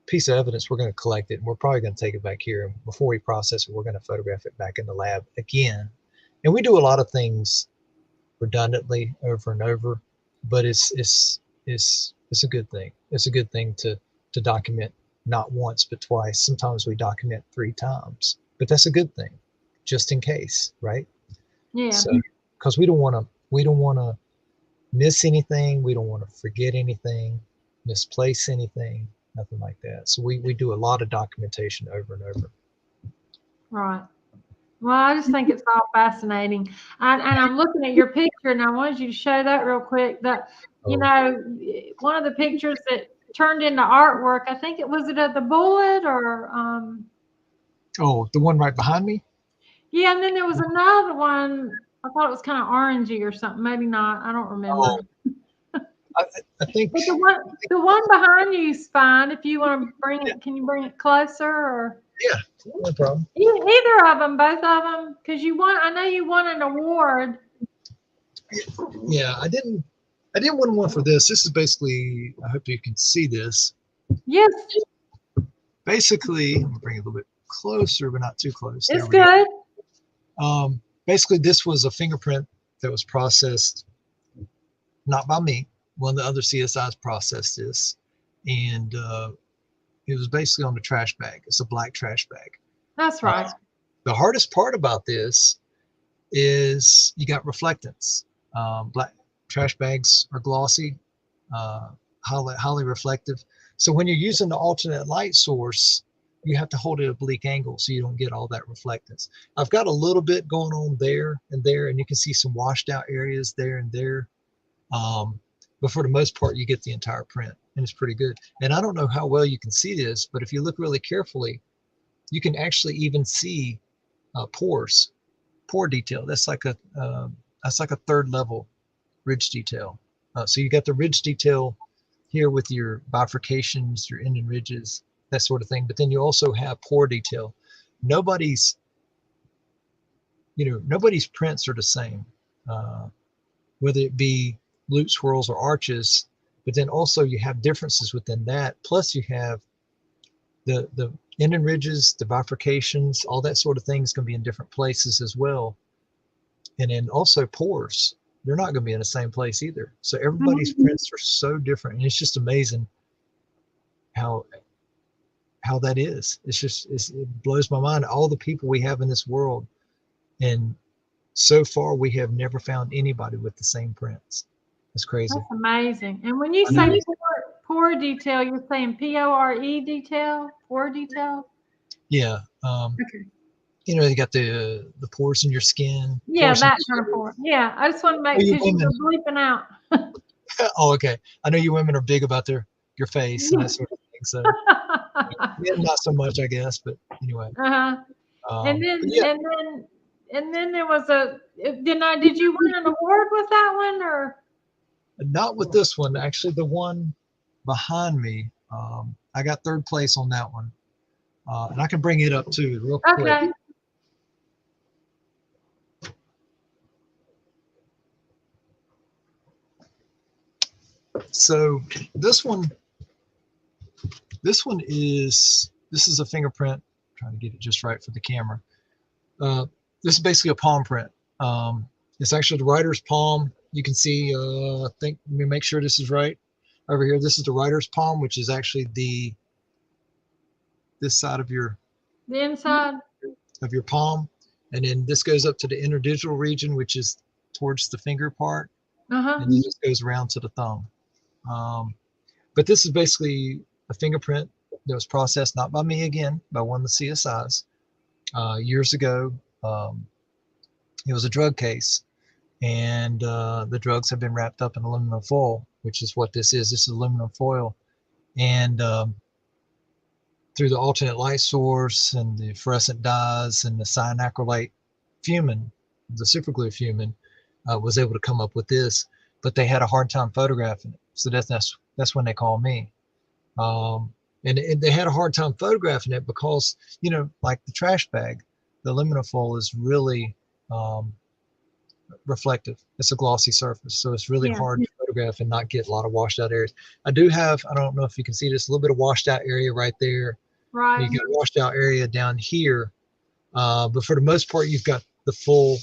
piece of evidence, we're going to collect it, and we're probably going to take it back here. And before we process it, we're going to photograph it back in the lab again. And we do a lot of things redundantly over and over, but it's a good thing. It's a good thing to document not once but twice. Sometimes we document 3 times, but that's a good thing, just in case, right? Yeah. So, because we don't want to miss anything, we don't want to forget anything, misplace anything, nothing like that. So we do a lot of documentation over and over. Right. Well, I just think it's all fascinating. And I'm looking at your picture, and I wanted you to show that real quick. That, one of the pictures that turned into artwork, I think it was of the bullet, or Oh, the one right behind me? Yeah, and then there was another one. I thought it was kind of orangey or something. Maybe not. I don't remember. Oh, I think. But the one behind you is fine. If you want to bring it, can you bring it closer? Or Yeah, no problem. Either of them, both of them, because I know you won an award. Yeah, I didn't win one for this. This is basically, I hope you can see this. Yes. Basically, I'm gonna bring it a little bit closer, but not too close. It's good. Basically, this was a fingerprint that was processed, not by me. One of the other CSIs processed this, and it was basically on the trash bag. It's a black trash bag. That's right. The hardest part about this is you got reflectance. Black trash bags are glossy, highly reflective. So when you're using the alternate light source, you have to hold it at oblique angle so you don't get all that reflectance. I've got a little bit going on there and there, and you can see some washed out areas there and there. but for the most part, you get the entire print, and it's pretty good. And I don't know how well you can see this, but if you look really carefully, you can actually even see pore detail. That's like a third level ridge detail. So you got the ridge detail here with your bifurcations, your end and ridges, that sort of thing. But then you also have pore detail. Nobody's prints are the same, whether it be loop swirls or arches. But then also you have differences within that. Plus you have the end and ridges, the bifurcations, all that sort of thing is going to be in different places as well. And then also pores, they're not going to be in the same place either. So everybody's prints are so different, and it's just amazing how that is. It blows my mind, all the people we have in this world, and so far we have never found anybody with the same prints. It's crazy. That's amazing. And when you say pore detail, you're saying P-O-R-E detail, pore detail? Yeah. Okay. You know, you got the pores in your skin. Yeah, that kind of pore. Yeah, I just want to make sure you're bleeping out. Oh, okay. I know you women are big about your face and that sort of thing. So yeah, not so much, I guess, but anyway. And then there was did you win an award with that one, or? Not with this one. Actually, the one behind me, I got third place on that one. And I can bring it up too real quick. Okay. So this is a fingerprint. I'm trying to get it just right for the camera. This is basically a palm print. It's actually the writer's palm. You can see, I think, let me make sure this is right. Over here, this is the writer's palm, which is actually this side of the inside of your palm. And then this goes up to the interdigital region, which is towards the finger part. And then this goes around to the thumb. But this is basically a fingerprint that was processed, not by me again, by one of the CSIs years ago. It was a drug case, and the drugs have been wrapped up in aluminum foil, which is what this is. This is aluminum foil. And through the alternate light source and the fluorescent dyes and the cyanacrylate fumin, the superglue fumin, was able to come up with this. But they had a hard time photographing it. So that's when they called me. And they had a hard time photographing it because, you know, like the trash bag, the aluminum foil is really reflective. It's a glossy surface. So it's really hard to photograph and not get a lot of washed out areas. I do have, I don't know if you can see this, a little bit of washed out area right there. Right. You got a washed out area down here. But for the most part, you've got the full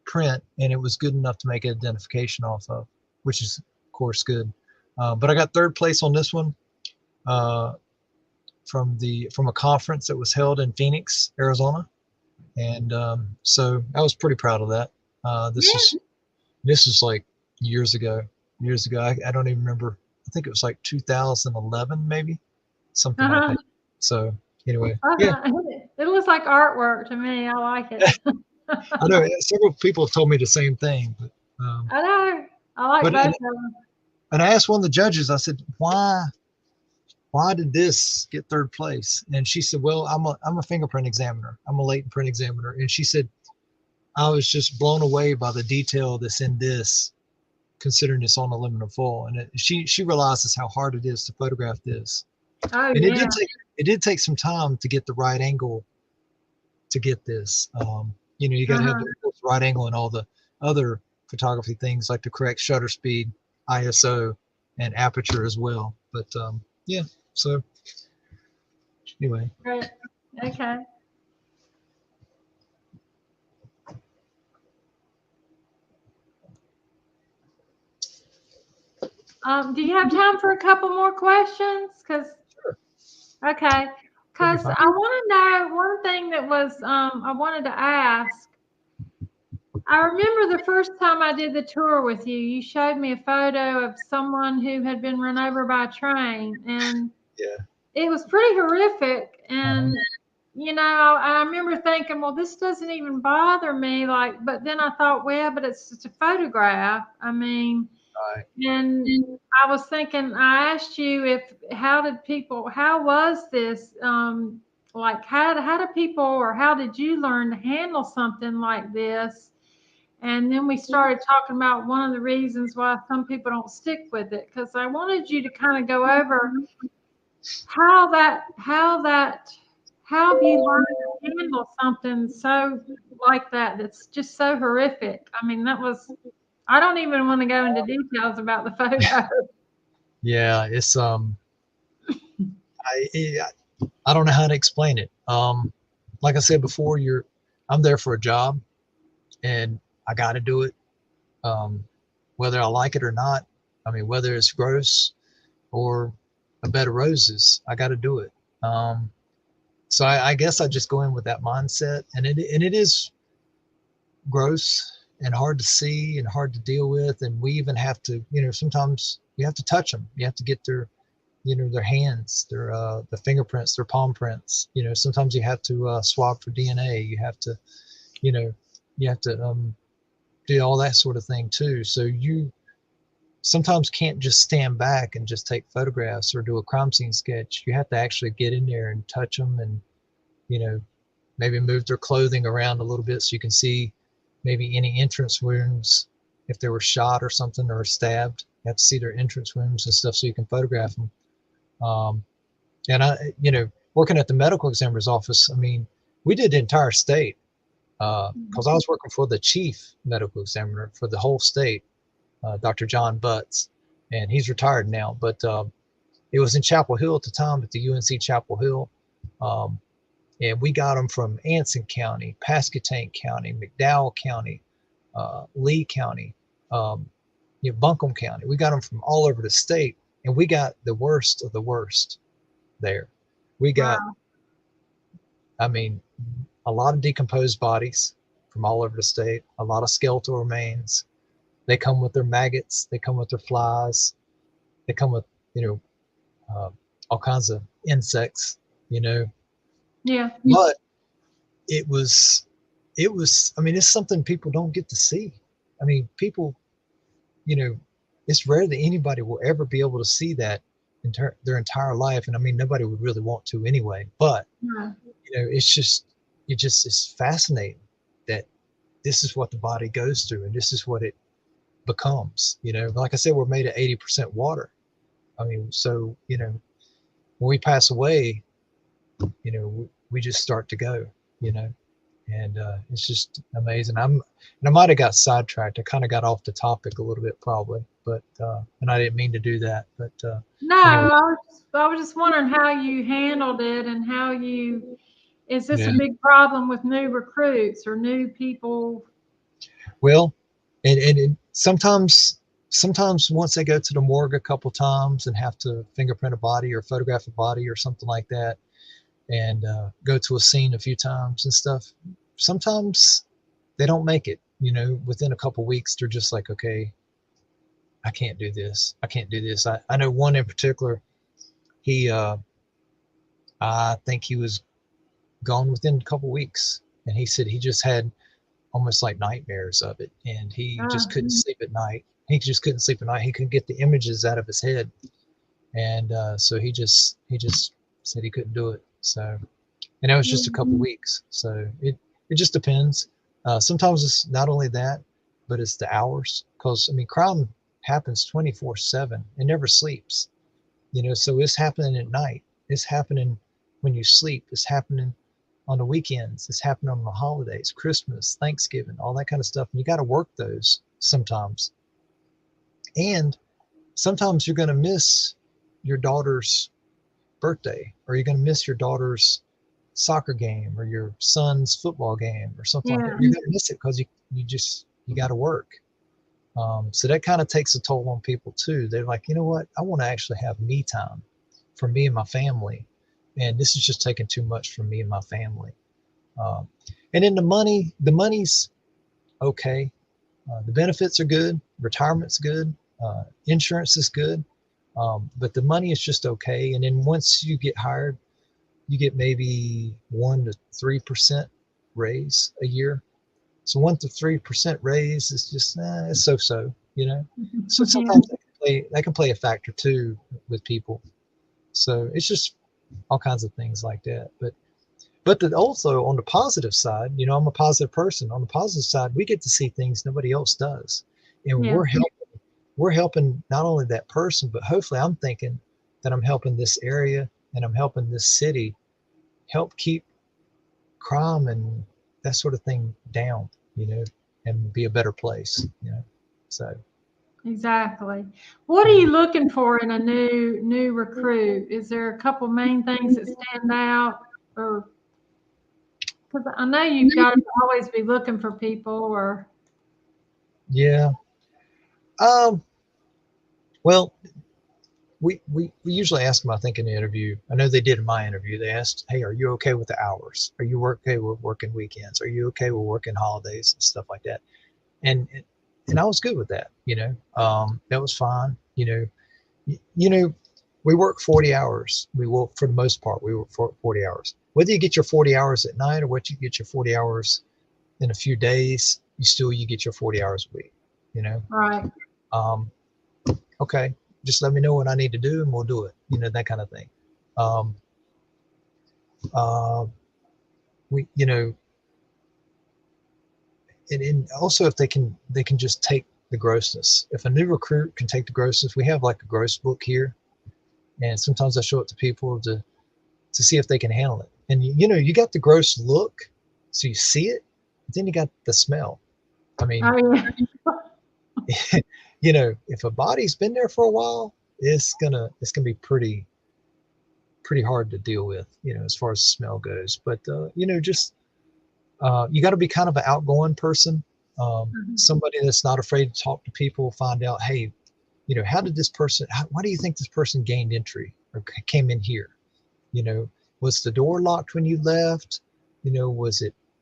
print, and it was good enough to make an identification off of, which is, of course, good. But I got third place on this one from a conference that was held in Phoenix, Arizona. And so I was pretty proud of that. This is like years ago. I don't even remember. I think it was like 2011, maybe, something like that. So anyway, yeah. It looks like artwork to me. I like it. I know several people have told me the same thing. But, I know. I like both of them. And I asked one of the judges, I said, why did this get third place? And she said, well, I'm a fingerprint examiner. I'm a latent print examiner. And she said, I was just blown away by the detail that's in this, considering it's on aluminum foil. And she realizes how hard it is to photograph this. Oh, and it did take some time to get the right angle to get this. You know, you got to have the right angle and all the other photography things like the correct shutter speed, ISO, and aperture as well. But yeah, so anyway. Right. Okay. Do you have time for a couple more questions? Because I want to know one thing that was I wanted to ask. I remember the first time I did the tour with you, you showed me a photo of someone who had been run over by a train, and it was pretty horrific. And you know, I remember thinking, well, this doesn't even bother me. But then I thought, well, but it's just a photograph. I mean, Right. And I was thinking, I asked you how was this, like, how do people, or how did you learn to handle something like this? And then we started talking about one of the reasons why some people don't stick with it, because I wanted you to kind of go over how have you learned to handle something so like that, that's just so horrific. I mean, I don't even want to go into details about the photo. Yeah, it's I I don't know how to explain it. Like I said before, I'm there for a job, and I got to do it, um, whether I like it or not. I mean, whether it's gross or a bed of roses, I got to do it. So I guess I just go in with that mindset, and it is gross and hard to see and hard to deal with, and we even have to, sometimes you have to touch them. You have to get their hands, the fingerprints, their palm prints. Sometimes you have to swab for DNA. You have to, you know, you have to do all that sort of thing too. So you sometimes can't just stand back and just take photographs or do a crime scene sketch. You have to actually get in there and touch them, and you know, maybe move their clothing around a little bit so you can see maybe any entrance wounds if they were shot or something or stabbed. You have to see their entrance wounds and stuff so you can photograph them. Um, and working at the medical examiner's office, I mean, we did the entire state because I was working for the chief medical examiner for the whole state, Dr. John Butts, and he's retired now. But it was in Chapel Hill at the time, at the UNC Chapel Hill. And we got them from Anson County, Pasquotank County, McDowell County, Lee County, Buncombe County. We got them from all over the state, and we got the worst of the worst there. We got, Wow. I mean, a lot of decomposed bodies from all over the state, a lot of skeletal remains. They come with their maggots, they come with their flies, they come with, all kinds of insects, Yeah. but it was, I mean, it's something people don't get to see. I mean, people, it's rare that anybody will ever be able to see that in their entire life. And I mean, nobody would really want to anyway, but Yeah. it's fascinating that this is what the body goes through and this is what it becomes. Like I said, we're made of 80% water. I mean, so when we pass away, we just start to go, and it's just amazing. And I might have got sidetracked. I kind of got off the topic a little bit probably, but and I didn't mean to do that, but No, anyway. I was just wondering how you handled it, and is this a Yeah. big problem with new recruits or new people? Well, and sometimes once they go to the morgue a couple times and have to fingerprint a body or photograph a body or something like that, and go to a scene a few times and stuff, sometimes they don't make it. Within a couple weeks, they're just like, okay, I can't do this. I can't do this. I know one in particular. He, I think he was gone within a couple weeks, and he said he just had almost like nightmares of it, and he just couldn't sleep at night. He just couldn't sleep at night. He couldn't get the images out of his head, and so he just said he couldn't do it. So, and that was just a couple weeks. So it just depends. Sometimes it's not only that, but it's the hours, because I mean, crime happens 24/7. It never sleeps. So it's happening at night. It's happening when you sleep. It's happening on the weekends. It's happening on the holidays, Christmas, Thanksgiving, all that kind of stuff. And you got to work those sometimes. And sometimes you're going to miss your daughter's birthday, or you're going to miss your daughter's soccer game or your son's football game or something like that. You're going to miss it because you got to work. So that kind of takes a toll on people too. They're like, you know what? I want to actually have me time for me and my family. And this is just taking too much from me and my family. And then the money's okay. The benefits are good. Retirement's good. Insurance is good. But the money is just okay. And then once you get hired, you get maybe 1 to 3% raise a year. So 1 to 3% raise is just, it's so-so. you know. So Yeah. sometimes that can play a factor too with people. So it's just all kinds of things like that. But that also on the positive side, you know, I'm a positive person. On the positive side, we get to see things nobody else does, and Yeah. we're helping not only that person, but hopefully I'm thinking that I'm helping this area and I'm helping this city help keep crime and that sort of thing down, you know, and be a better place, you know. So Exactly. What are you looking for in a new recruit? Is there a couple main things that stand out, or because I know you've got to always be looking for people, or yeah. Um, well, we usually ask them, I think, in the interview. I know they did in my interview. They asked, "Hey, are you okay with the hours? Are you okay with working weekends? Are you okay with working holidays and stuff like that?" And and I was good with that. You know, that was fine. You know, we work 40 hours. We will, for the most part, we work 40 hours. Whether you get your 40 hours at night or what you get your 40 hours in a few days, you get your 40 hours a week. You know, right? um, okay, just let me know what I need to do and we'll do it. You know, that kind of thing. Um, uh, you know, and also if they can just take the grossness. If a new recruit can take the grossness, we have like a gross book here, and sometimes I show it to people to see if they can handle it. And you know, you got the gross look, so you see it, but then you got the smell. I mean, Oh yeah, you know, if a body's been there for a while, it's gonna be pretty hard to deal with, you know, as far as smell goes. But you know, just you got to be kind of an outgoing person, somebody that's not afraid to talk to people, find out, hey, you know, why do you think this person gained entry or came in here? You know, was the door locked when you left? You know,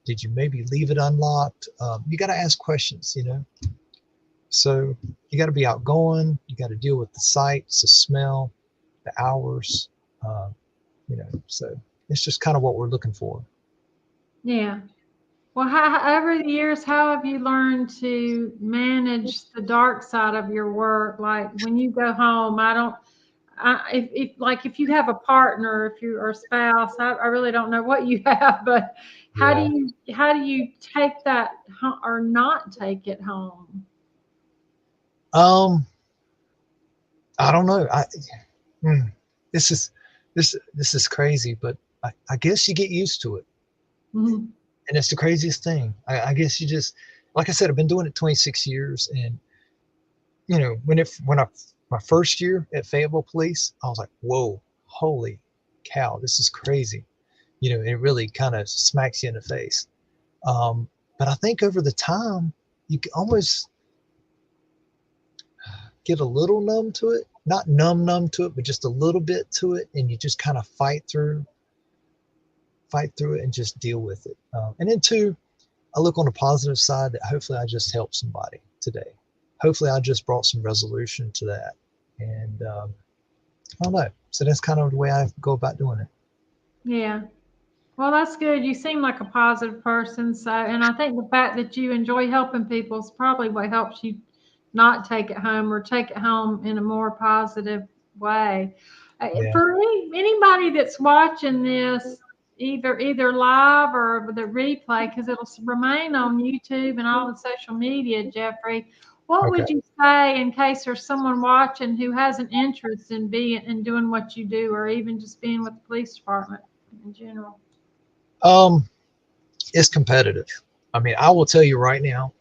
did you maybe leave it unlocked? You got to ask questions, you know. So you got to be outgoing. You got to deal with the sights, the smell, the hours, uh, you know. So it's just kind of what we're looking for. yeah. Well, over the years, how have you learned to manage the dark side of your work? Like when you go home, I don't. If like if you have a partner, if you or a spouse, I really don't know what you have, but Yeah. how do you take that or not take it home? Um, I don't know. Hmm, this is this is crazy, but I guess you get used to it, Mhm. and it's the craziest thing. I guess you just, like I said, I've been doing it 26 years, and you know, when I my first year at Fayetteville Police, I was like, whoa, holy cow, this is crazy. You know, it really kind of smacks you in the face. But I think over the time, you can almost get a little numb to it, not numb to it, but just a little bit to it, and you just kind of fight through it and just deal with it. And then two, I look on the positive side that hopefully I just helped somebody today. Hopefully I just brought some resolution to that. And I don't know. So that's kind of the way I go about doing it. Yeah. Well, that's good. You seem like a positive person. So, and I think the fact that you enjoy helping people is probably what helps you not take it home or take it home in a more positive way. Yeah. For anybody that's watching this, either live or the replay, because it'll remain on YouTube and all the social media, Jeffrey, what Okay. would you say in case there's someone watching who has an interest in being and doing what you do, or even just being with the police department in general? Um, it's competitive. I mean, I will tell you right now,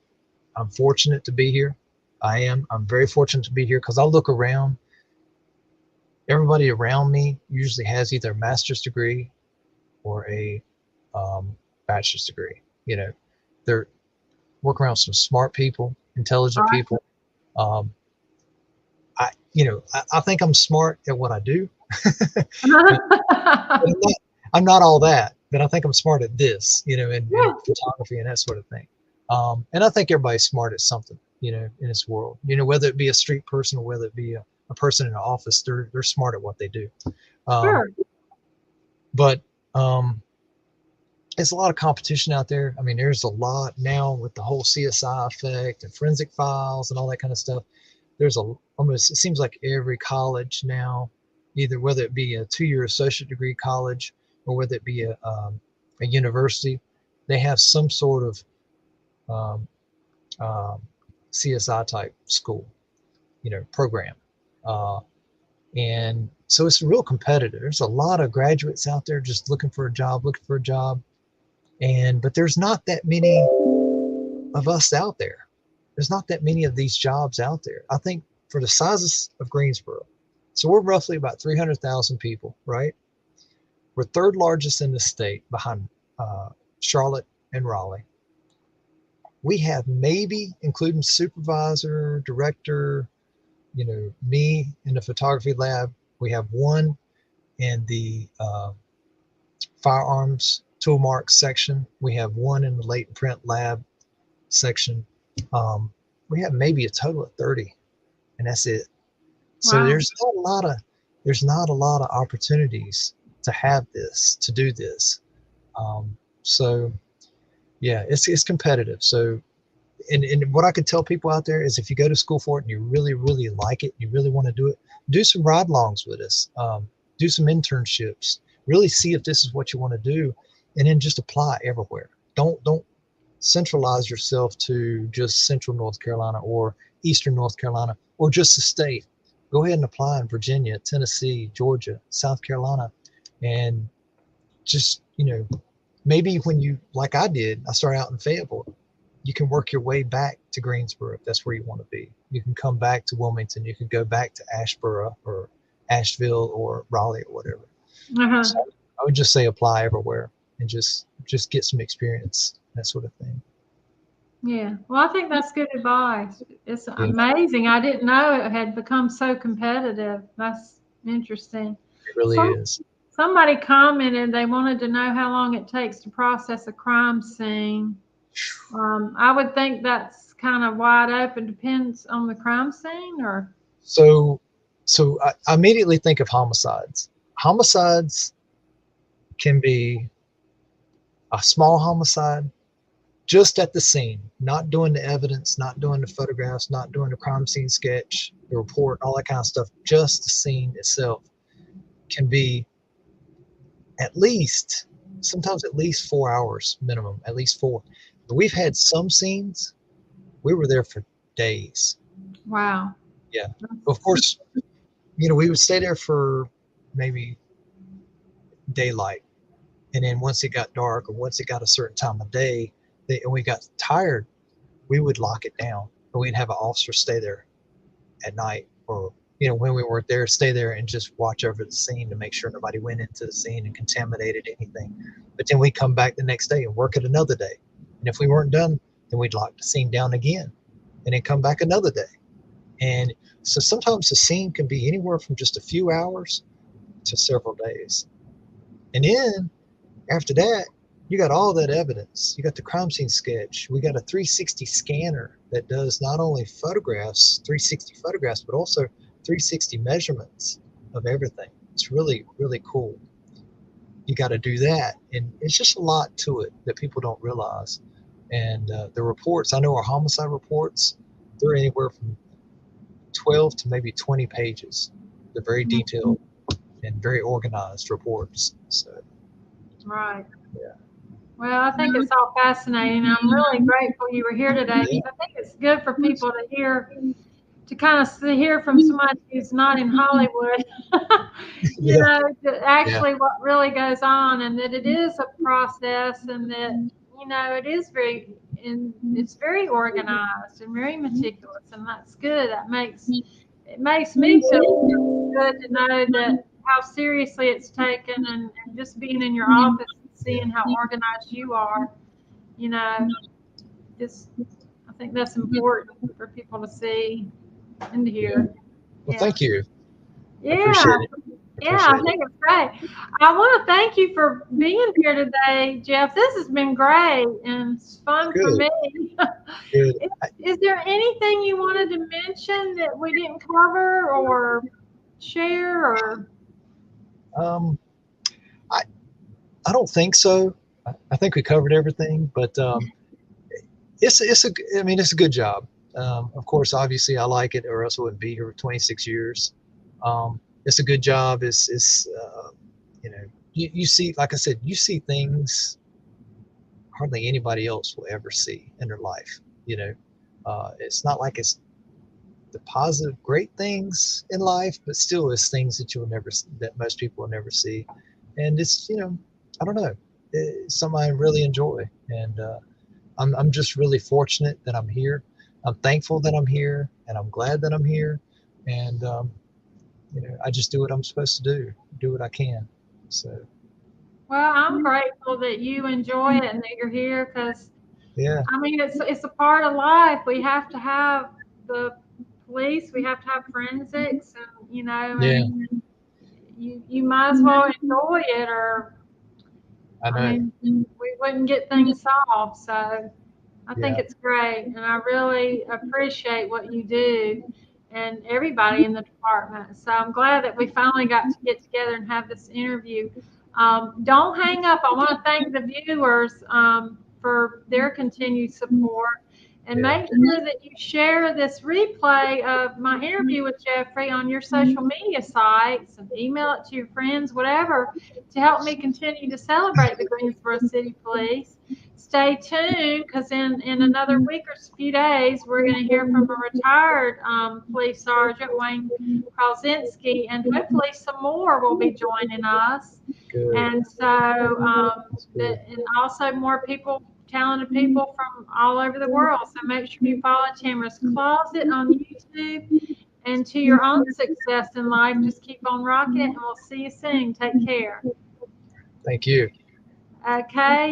I'm fortunate to be here. I am. I'm very fortunate to be here because I look around. Everybody around me usually has either a master's degree or a bachelor's degree. You know, they're working around some smart people, intelligent people. Um, I think I'm smart at what I do, but I'm not all that. But I think I'm smart at this, you know, in Yeah, photography and that sort of thing. And I think everybody's smart at something, you know, in this world. You know, whether it be a street person or whether it be a person in an office, they're smart at what they do. Um, sure. but um, It's a lot of competition out there. I mean, there's a lot now with the whole CSI effect and forensic files and all that kind of stuff. There's almost, it seems like every college now, either whether it be a 2-year associate degree college or whether it be a university, they have some sort of um, um, CSI type school, program. Uh, and so it's real competitive. There's a lot of graduates out there just looking for a job, but there's not that many of us out there. There's not that many of these jobs out there. I think for the sizes of Greensboro, so we're roughly about 300,000 people, right? We're third largest in the state behind Charlotte and Raleigh. We have maybe, including supervisor, director, me in the photography lab, we have one in the firearms tool marks section. We have one in the latent print lab section. We have maybe a total of 30, and that's it. So Wow. there's not a lot of opportunities to do this. So yeah, it's competitive. So and what I could tell people out there is if you go to school for it and you really, really like it, you really want to do it, do some ride-alongs with us, do some internships, really see if this is what you want to do, and then just apply everywhere. Don't centralize yourself to just central North Carolina or eastern North Carolina or just the state. Go ahead and apply in Virginia, Tennessee, Georgia, South Carolina, and just, maybe when you, like I did, I started out in Fayetteville, you can work your way back to Greensboro if that's where you want to be. You can come back to Wilmington. You can go back to Asheboro or Asheville or Raleigh or whatever. Uh-huh. So I would just say apply everywhere and just get some experience, that sort of thing. Yeah. Well, I think that's good advice. It's Yeah, amazing. I didn't know it had become so competitive. That's interesting. it really Some is. Somebody commented they wanted to know how long it takes to process a crime scene. I would think that's kind of wide open. Depends on the crime scene, or So, I immediately think of homicides. Homicides can be a small homicide just at the scene, not doing the evidence, not doing the photographs, not doing the crime scene sketch, the report, all that kind of stuff. Just the scene itself can be sometimes at least 4 hours minimum, at least 4. But we've had some scenes, we were there for days. wow. Yeah. Of course, we would stay there for maybe daylight. And then once it got dark or once it got a certain time of day and we got tired, we would lock it down. And we'd have an officer stay there at night or, when we weren't there, stay there and just watch over the scene to make sure nobody went into the scene and contaminated anything. But then we'd come back the next day and work it another day. And if we weren't done, then we'd lock the scene down again and then come back another day. And so sometimes the scene can be anywhere from just a few hours to several days. And then after that, you got all that evidence. You got the crime scene sketch. We got a 360 scanner that does not only 360 photographs, but also 360 measurements of everything. It's really, really cool. You got to do that. And it's just a lot to it that people don't realize. And the reports, I know our homicide reports, they're anywhere from 12 to maybe 20 pages. They're very detailed and very organized reports. So, Right. yeah. Well, I think it's all fascinating. I'm really grateful you were here today. Yeah. I think it's good for people to hear from somebody who's not in Hollywood, Yeah. Yeah. actually what really goes on, and that it is a process, and that it is it's very organized and very meticulous, and that's good. It makes me feel good to know that how seriously it's taken, and just being in your office and seeing how organized you are, you know, just I think that's important for people to see and to hear. Well, Yeah. thank you. I Yeah. appreciate it. Yeah, I think it's great. I want to thank you for being here today, Jeff. This has been great and it's fun for Good. me. Good. Is there anything you wanted to mention that we didn't cover or share or? Um, I don't think so. I think we covered everything, but it's a good job. Of course, obviously, I like it, or else I wouldn't be here for 26 years. It's a good job. It's you see, like I said, you see things hardly anybody else will ever see in their life. It's not like it's the positive, great things in life, but still, it's things that that most people will never see. And it's, I don't know, it's something I really enjoy. And I'm just really fortunate that I'm here. I'm thankful that I'm here, and I'm glad that I'm here. And I just do what I'm supposed to do what I can. So Well, I'm grateful that you enjoy it and that you're here because, yeah, I mean, it's a part of life. We have to have the police, we have to have forensics, and yeah, you might as well enjoy it, or I I know. mean, we wouldn't get things solved. So I think Yeah, it's great, and I really appreciate what you do and everybody in the department. So I'm glad that we finally got to get together and have this interview. Don't hang up. I want to thank the viewers for their continued support. And yeah, make sure that you share this replay of my interview with Jeffrey on your social media sites and email it to your friends, whatever, to help me continue to celebrate the Greensboro City Police. Stay tuned because in another week or a few days, we're going to hear from a retired police sergeant, Wayne Krasinski, and hopefully some more will be joining us. good. And so, That's good. and also more people, talented people from all over the world. So make sure you follow Tamarah's Closet on YouTube. And to your own success in life, just keep on rocking it, and we'll see you soon. Take care. Thank you. Okay.